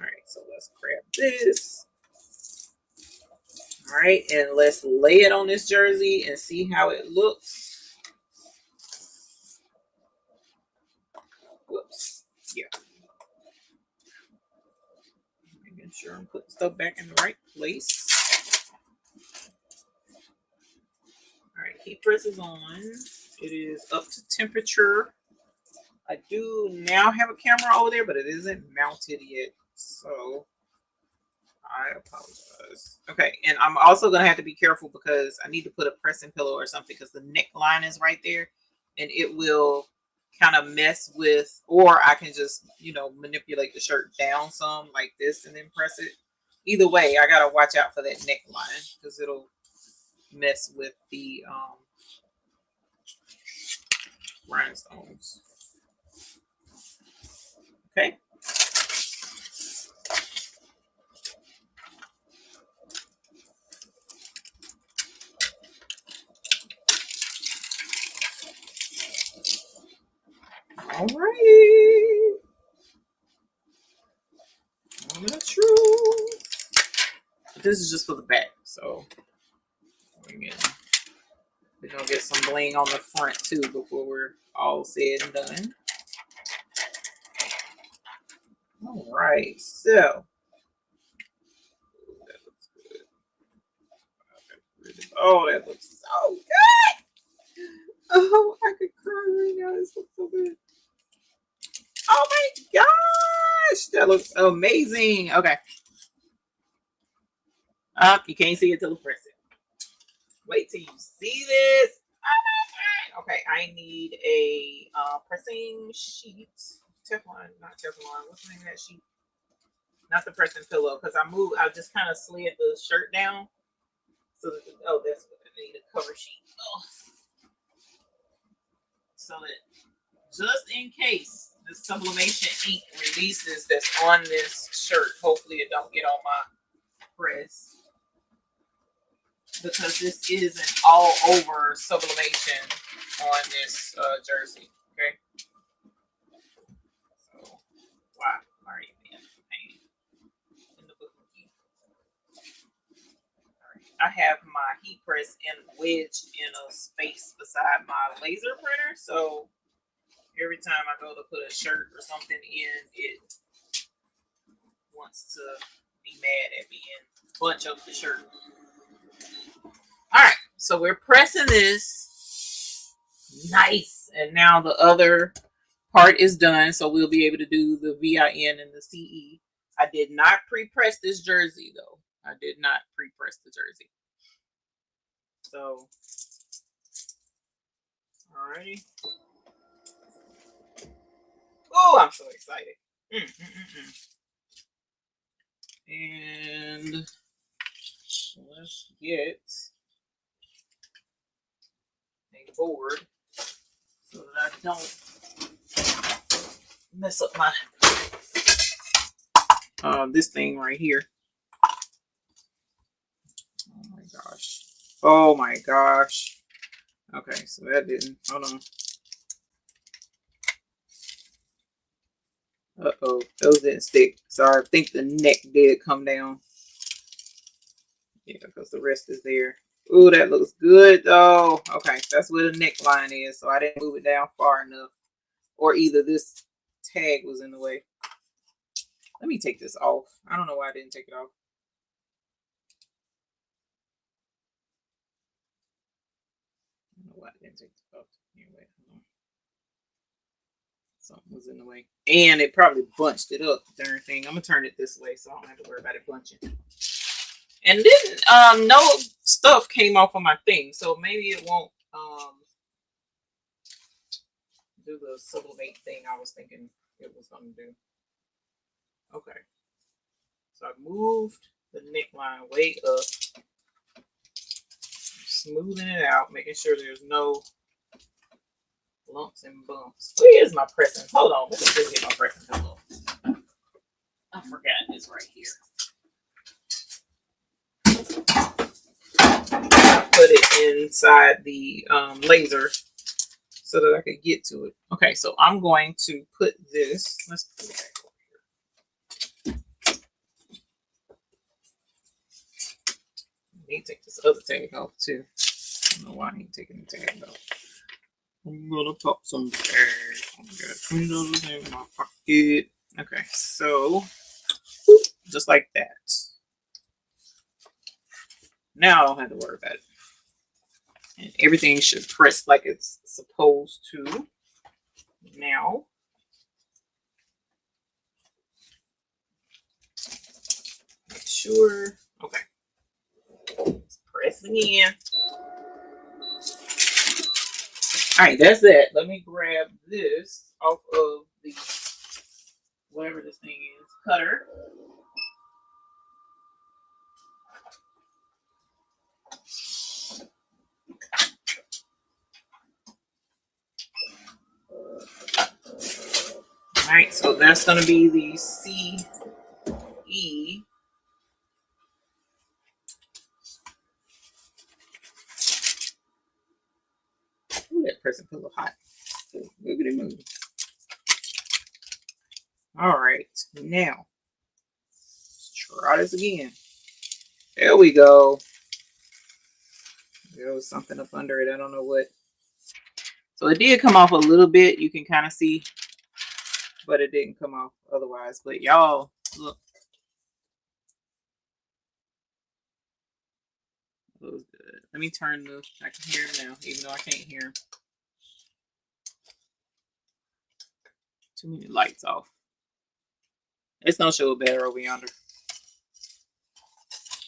All right, so let's grab this. All right, and let's lay it on this jersey and see how it looks. Whoops, yeah. Making sure I'm putting stuff back in the right place. All right, heat press is on. It is up to temperature. I do now have a camera over there, but it isn't mounted yet, so I apologize. Okay, and I'm also going to have to be careful because I need to put a pressing pillow or something because the neckline is right there, and it will kind of mess with, or I can just, you know, manipulate the shirt down some like this and then press it. Either way, I got to watch out for that neckline because it'll mess with the rhinestones. Okay. All right. Moment of truth. This is just for the back, so we're gonna get some bling on the front too before we're all said and done. All right, so that looks good. Oh, that looks so good. Oh, I could cry right now. This looks so good. Oh my gosh, that looks amazing. Okay. You can't see it till I press it. Wait till you see this. Okay, I need a pressing sheet. Teflon, not Teflon. What's the name of that sheet? Not the pressing pillow, because I just kind of slid the shirt down. So that, oh, that's what I need, a cover sheet. Oh. So that just in case the sublimation ink releases that's on this shirt, hopefully it don't get on my press. Because this is an all over sublimation on this jersey. Okay. So why are you being a pain in the book? I have my heat press wedged in a space beside my laser printer, so every time I go to put a shirt or something in, it wants to be mad at me and bunch up the shirt. All right, so we're pressing this. Nice. And now the other part is done, so we'll be able to do the VIN and the CE. I did not pre-press this jersey, though. I did not pre-press the jersey. So, alrighty. Oh, I'm so excited. And let's get a board so that I don't mess up my this thing right here. Oh my gosh. Oh my gosh. Okay, so that didn't. Hold on. Uh-oh, those didn't stick. Sorry, I think the neck did come down. Yeah, because the rest is there. Ooh, that looks good though. Okay, that's where the neckline is, so I didn't move it down far enough. Or either this tag was in the way. Let me take this off. I don't know why I didn't take it off. I don't know why I didn't take it off. Anyway, something was in the way. And it probably bunched it up, the darn thing. I'm going to turn it this way so I don't have to worry about it bunching. And then no stuff came off of my thing, so maybe it won't do the sublimate thing I was thinking it was going to do. Okay. So I moved the neckline way up. Smoothing it out, making sure there's no lumps and bumps. Where is my pressing? Hold on, let me just get my pressing pillow. I forgot it's right here. I put it inside the laser so that I could get to it. Okay, so I'm going to put this. Let's put it back over here. I need to take this other tag off too. I don't know why I ain't taking the tag off. I'm gonna pop some tags. I got $20 in my pocket. Okay, so just like that. Now I don't have to worry about it. And everything should press like it's supposed to. Now, make sure. Okay, it's pressing in. All right, that's it. Let me grab this off of the whatever this thing is, cutter. All right, so that's going to be the CE. Ooh, that pressing a little hot. Move. All right, now let's try this again. There we go. There was something up under it. I don't know what. So it did come off a little bit. You can kind of see, but it didn't come off otherwise. But y'all, look. It was good. Let me turn the, I can hear him now, even though I can't hear him. Too many lights off. It's gonna show better over yonder.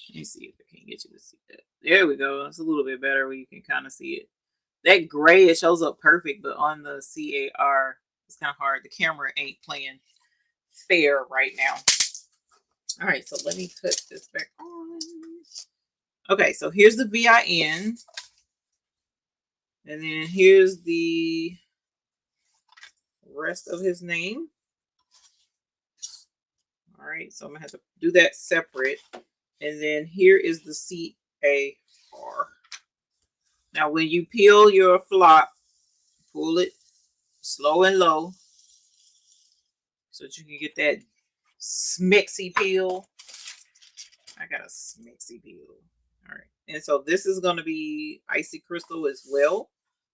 Let me see if I can get you to see that. There we go. It's a little bit better where you can kind of see it. That gray, it shows up perfect, but on the CAR, it's kind of hard. The camera ain't playing fair right now. All right, so let me put this back on. Okay, so here's the VIN. And then here's the rest of his name. All right, so I'm gonna have to do that separate. And then here is the CAR. Now, when you peel your flop, pull it slow and low so that you can get that smixy peel. I got a smixy peel. All right, and so this is going to be icy crystal as well.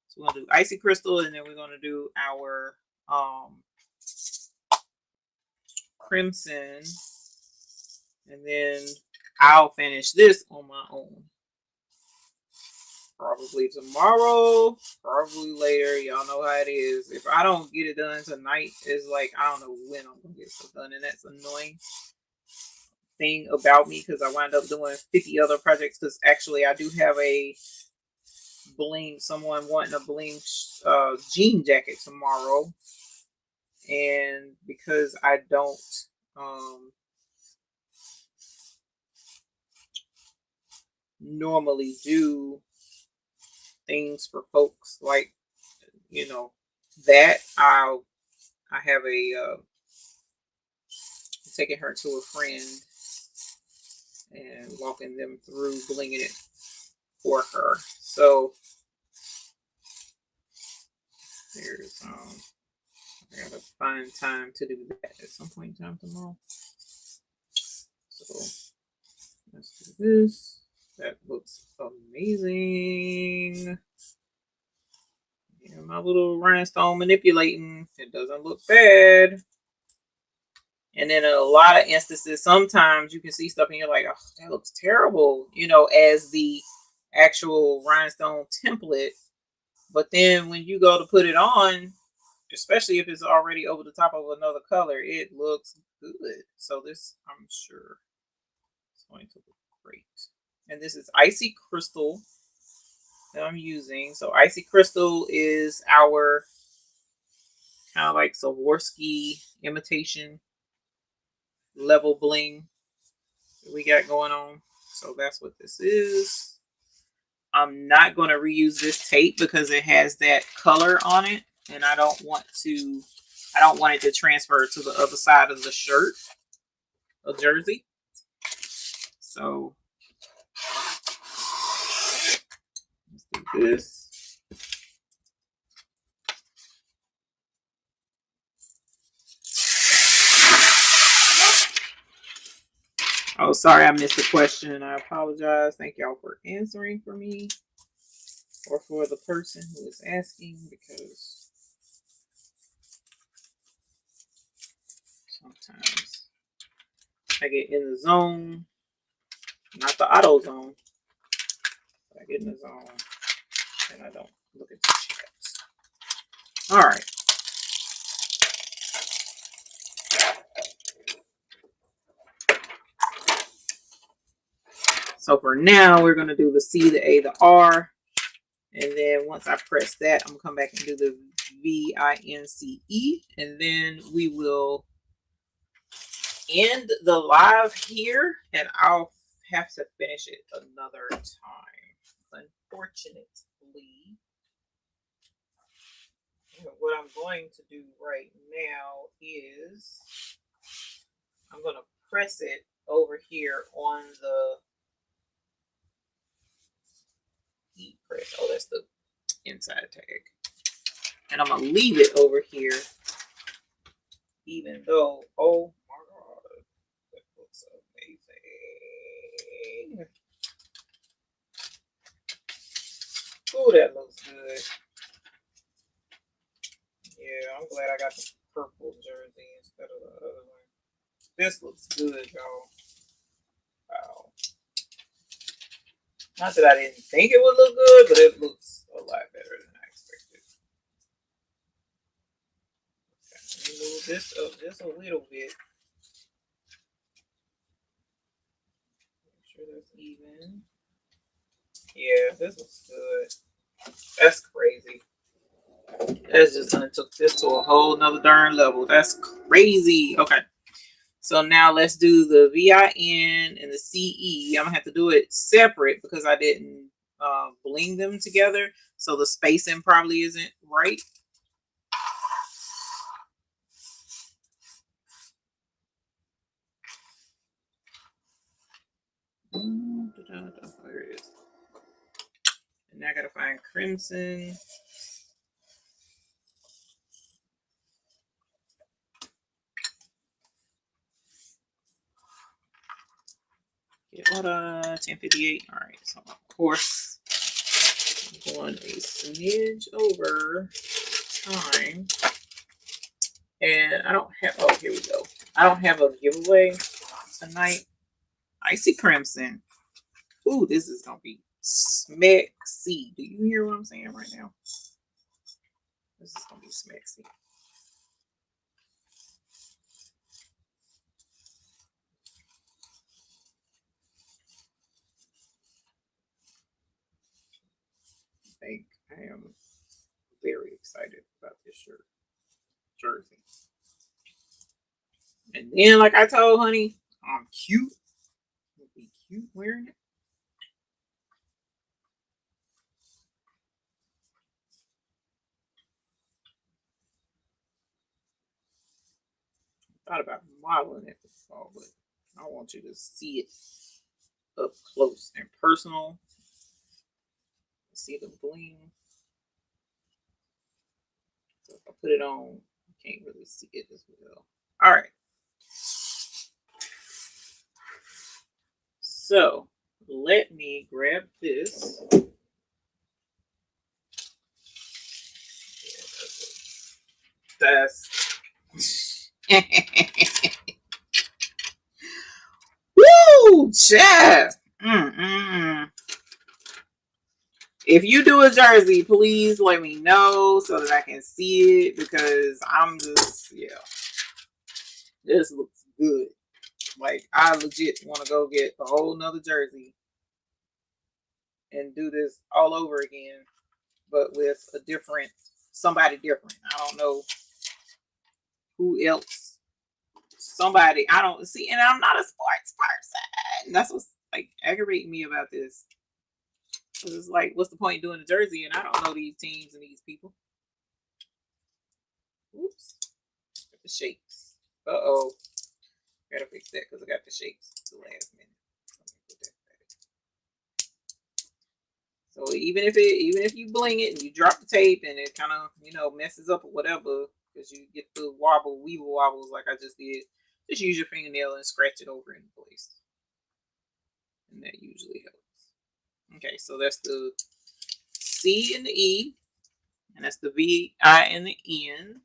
So we're going to do icy crystal, and then we're going to do our crimson, and then I'll finish this on my own. Probably tomorrow, probably later. Y'all know how it is. If I don't get it done tonight, it's like I don't know when I'm gonna get stuff done, and that's annoying thing about me because I wind up doing 50 other projects. Because actually, I do have a Bling, someone wanting a Bling jean jacket tomorrow, and because I don't normally do things for folks like, you know, that I have a taking her to a friend and walking them through blinging it for her. So there's I gotta find time to do that at some point in time tomorrow. So let's do this. That looks amazing. And my little rhinestone manipulating, it doesn't look bad. And then in a lot of instances, sometimes you can see stuff and you're like, oh, that looks terrible, you know, as the actual rhinestone template. But then when you go to put it on, especially if it's already over the top of another color, it looks good. So this, I'm sure, is going to look great. And this is Icy Crystal that I'm using. So Icy Crystal is our kind of like Swarovski imitation level bling that we got going on. So that's what this is. I'm not going to reuse this tape because it has that color on it, and I don't want it to transfer to the other side of the shirt or jersey. So let's do this. Oh, sorry, I missed the question. I apologize. Thank y'all for answering for me or for the person who is asking, because sometimes I get in the zone, not the auto zone, but I get in the zone and I don't look at the chats. All right. So for now, we're going to do the C, the A, the R. And then once I press that, I'm going to come back and do the VINCE. And then we will end the live here. And I'll have to finish it another time, unfortunately. And what I'm going to do right now is I'm going to press it over here on the E press. Oh, that's the inside tag. And I'm gonna leave it over here, even though, oh my god, that looks amazing. Oh, that looks good. Yeah, I'm glad I got the purple jersey instead of the other one. This looks good, y'all. Wow. Not that I didn't think it would look good, but it looks a lot better than I expected. Okay, let me move this up just a little bit. Make sure that's even. Yeah, this looks good. That's crazy. That's just took this to a whole nother darn level. That's crazy. Okay. So now let's do the VIN and the CE. I'm gonna have to do it separate because I didn't bling them together. So the spacing probably isn't right. There it is. And now I gotta find crimson. Yeah, what 1058. All right, so of course I'm going a smidge over time. And I don't have, oh, here we go. I don't have a giveaway tonight. Icy Crimson. Ooh, this is going to be smexy. Do you hear what I'm saying right now? This is going to be smexy. I think I am very excited about this jersey. And then, like I told Honey, I'm cute. I'll be cute wearing it. I thought about modeling it before, but I want you to see it up close and personal. See the bling. So if I put it on, you can't really see it as well. All right. So let me grab this. That's woo, chef. If you do a jersey, please let me know so that I can see it because I'm just, yeah. This looks good. Like, I legit want to go get a whole nother jersey and do this all over again, but with a different, somebody different. I don't know who else. Somebody, I don't see, and I'm not a sports person. That's what's like aggravating me about this. It's like, what's the point in doing a jersey and I don't know these teams and these people? Oops. Got the shakes. Uh-oh. Gotta fix that because I got the shakes the last minute. So even if you bling it and you drop the tape and it kind of, you know, messes up or whatever, because you get the weevil wobbles like I just did, just use your fingernail and scratch it over in place. And that usually helps. Okay, so that's the C and the E, and that's the V, I, and the N.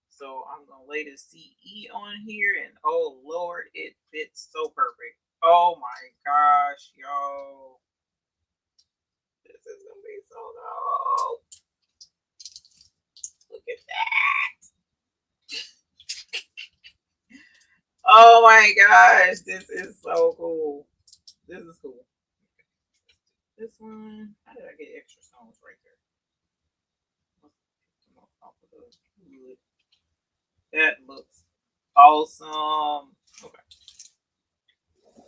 So I'm gonna lay the CE on here, and oh Lord, it fits so perfect. Oh my gosh, yo. This is gonna be so dope. Look at that. Oh my gosh, this is so cool. This is cool. This one, how did I get extra stones right there? That looks awesome. Okay.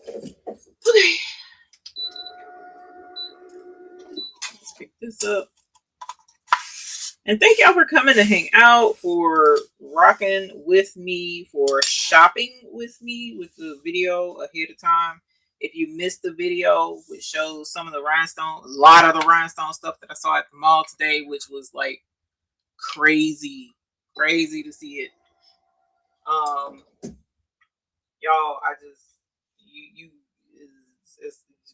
Okay. Let's pick this up. And thank y'all for coming to hang out, for rocking with me, for shopping with me with the video ahead of time. If you missed the video, which shows some of the rhinestone, a lot of the rhinestone stuff that I saw at the mall today, which was like Crazy to see it. Y'all, I just you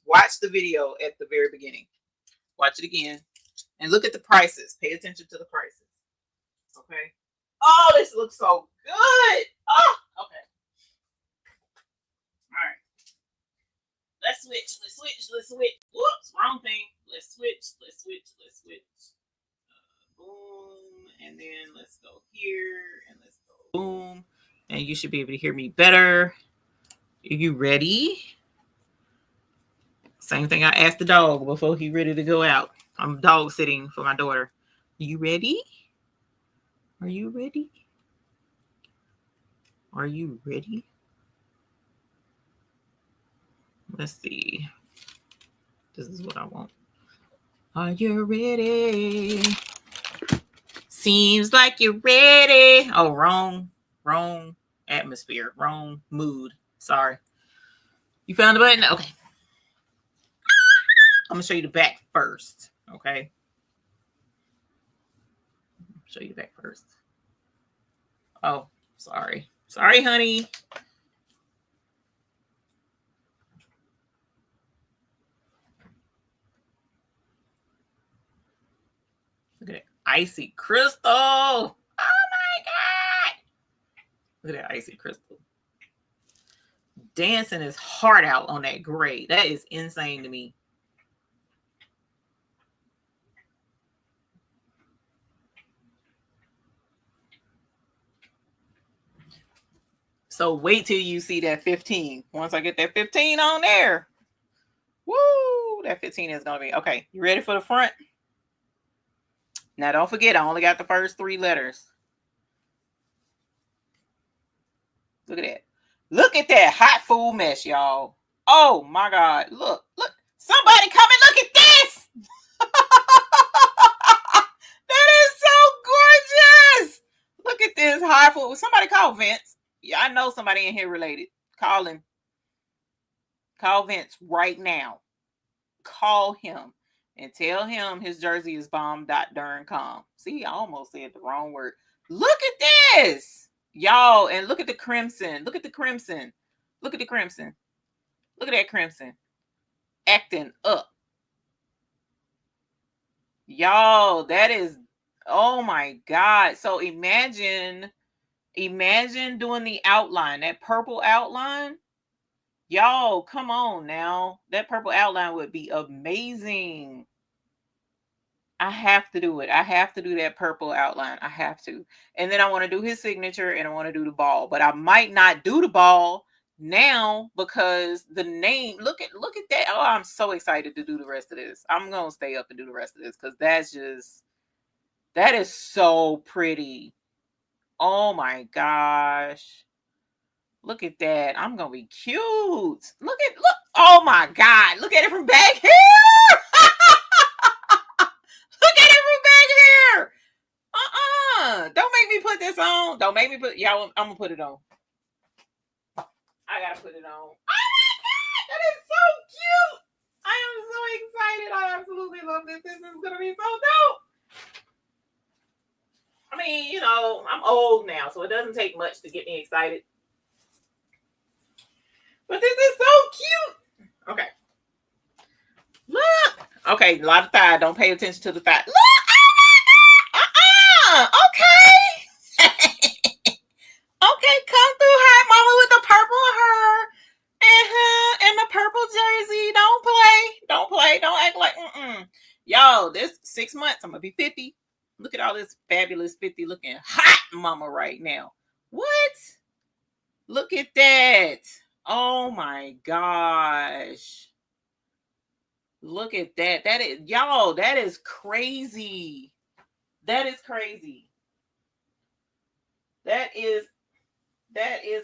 watch the video at the very beginning. Watch it again and look at the prices. Pay attention to the prices. Okay. Oh, this looks so good. Oh, okay. All right. Let's switch. Whoops, wrong thing. Let's switch. Boom. And then let's go here. And let's go boom. And you should be able to hear me better. Are you ready? Same thing I asked the dog before he ready to go out. I'm dog sitting for my daughter. You ready? Are you ready? Are you ready? Let's see. This is what I want. Are you ready? Seems like you're ready. Oh, wrong atmosphere, wrong mood. Sorry. You found the button? Okay. I'm going to show you the back first. Okay. Show you the back first. Oh, sorry. Sorry, honey. Look at that icy crystal. Oh my God. Look at that icy crystal. Dancing his heart out on that gray. That is insane to me. So wait till you see that 15. Once I get that 15 on there. Woo! That 15 is going to be. Okay, you ready for the front? Now, don't forget, I only got the first 3 letters. Look at that. Look at that hot food mess, y'all. Oh, my God. Look. Somebody come and look at this. That is so gorgeous. Look at this hot food. Somebody call Vince. Yeah, I know somebody in here related. Call him. Call Vince right now. Call him and tell him his jersey is bomb.com. See, I almost said the wrong word. Look at this, y'all, and look at the crimson. Look at the crimson. Look at the crimson. Look at that crimson. Acting up. Y'all, that is, oh my God. So imagine doing the outline, that purple outline. Y'all, come on now. That purple outline would be amazing. I have to do it. I have to do that purple outline. I have to. And then I want to do his signature and I want to do the ball. But I might not do the ball now because the name, look at that. Oh, I'm so excited to do the rest of this. I'm going to stay up and do the rest of this because that is so pretty. Oh my gosh. Look at that. I'm going to be cute. Look. Oh my God. Look at it from back here. Look at it from back here. Don't make me put this on. Don't make me put, y'all, I'm going to put it on. I got to put it on. Oh my God. That is so cute. I am so excited. I absolutely love this. This is going to be so dope. I mean, you know, I'm old now, so it doesn't take much to get me excited. But this is so cute. Okay. Look. Okay, a lot of thigh. Don't pay attention to the thigh. Look. Okay. Okay, come through, hot mama, with the purple hair. And the purple jersey. Don't play. Don't act like Yo, this 6 months, I'm gonna be 50. Look at all this fabulous 50 looking hot mama right now. What? Look at that. Oh my gosh. Look at that. That is, y'all, that is crazy. That is crazy. That is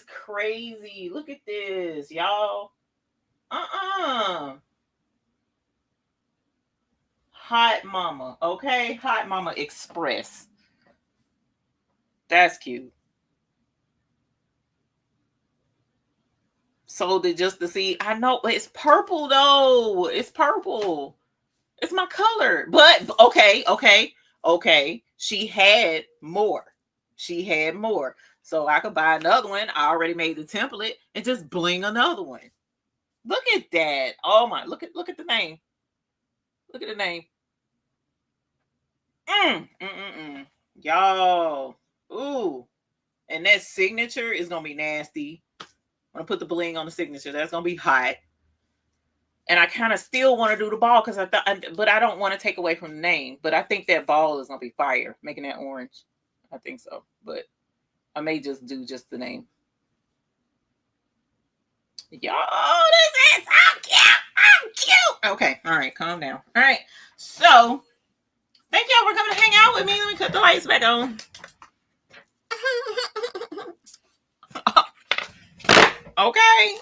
crazy. Look at this, y'all. Hot mama, okay? Hot mama express. That's cute. Sold it just to see. I know it's purple though. It's purple. It's my color. But okay. she had more. She had more. So I could buy another one. I already made the template and just bling another one. Look at that. Oh my, look at the name. Look at the name. Y'all. Ooh. And that signature is gonna be nasty. I'm gonna put the bling on the signature. That's gonna be hot. And I kind of still want to do the ball because but I don't want to take away from the name. But I think that ball is gonna be fire, making that orange. I think so. But I may just do just the name. Y'all, this is so cute. I'm cute. Okay, all right, calm down. All right, so thank y'all for coming to hang out with me. Let me cut the lights back on. Okay.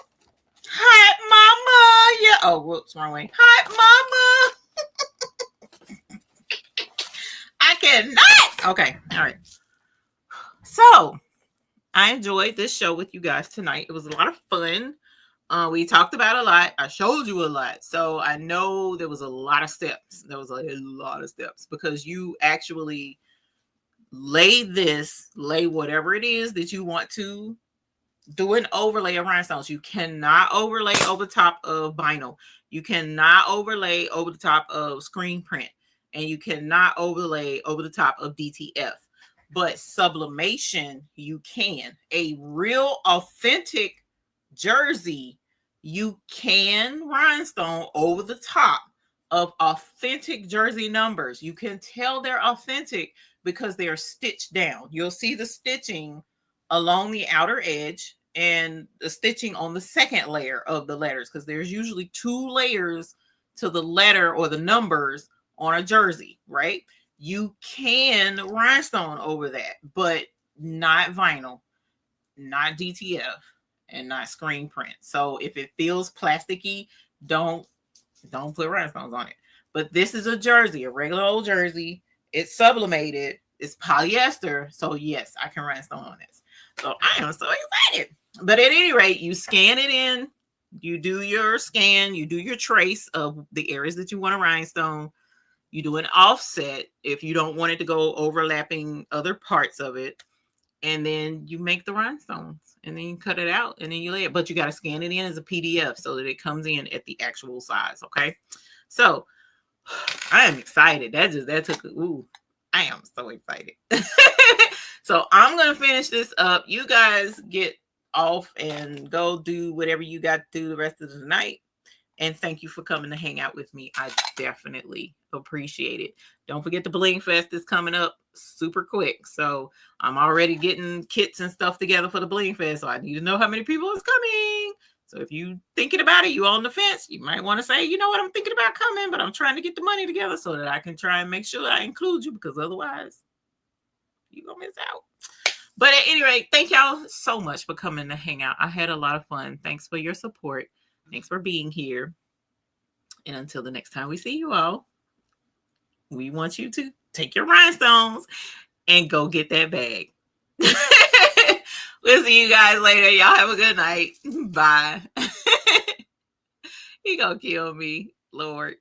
Hot mama. Yeah. Oh, whoops, wrong way. Hot mama. I cannot. Okay. All right. So I enjoyed this show with you guys tonight. It was a lot of fun. We talked about a lot. I showed you a lot. So I know there was a lot of steps. There was a lot of steps because you actually lay whatever it is that you want to do an overlay of rhinestones. You cannot overlay over top of vinyl. You cannot overlay over the top of screen print. And you cannot overlay over the top of DTF. But sublimation, you can. A real authentic jersey, you can rhinestone over the top of authentic jersey numbers. You can tell they're authentic because they're stitched down. You'll see the stitching along the outer edge and the stitching on the second layer of the letters, because there's usually 2 layers to the letter or the numbers on a jersey, right? You can rhinestone over that, but not vinyl, not DTF, and not screen print. So if it feels plasticky, don't put rhinestones on it. But this is a jersey, a regular old jersey. It's sublimated. It's polyester. So yes, I can rhinestone on this. So I am so excited. But at any rate, you scan it in. You do your scan. You do your trace of the areas that you want to rhinestone. You do an offset if you don't want it to go overlapping other parts of it. And then you make the rhinestones. And then you cut it out and then you lay it. But you got to scan it in as a PDF so that it comes in at the actual size. Okay. So I am excited. I am so excited. So I'm going to finish this up. You guys get off and go do whatever you got to do the rest of the night. And thank you for coming to hang out with me. I definitely appreciate it. Don't forget the Bling Fest is coming up super quick. So I'm already getting kits and stuff together for the Bling Fest. So I need to know how many people is coming. So if you thinking about it, you on the fence, you might want to say, you know what, I'm thinking about coming, but I'm trying to get the money together so that I can try and make sure I include you, because otherwise you're going to miss out. But at any rate, thank y'all so much for coming to hang out. I had a lot of fun. Thanks for your support. Thanks for being here. And until the next time we see you all, we want you to take your rhinestones and go get that bag. We'll see you guys later. Y'all have a good night. Bye. He gonna kill me, Lord.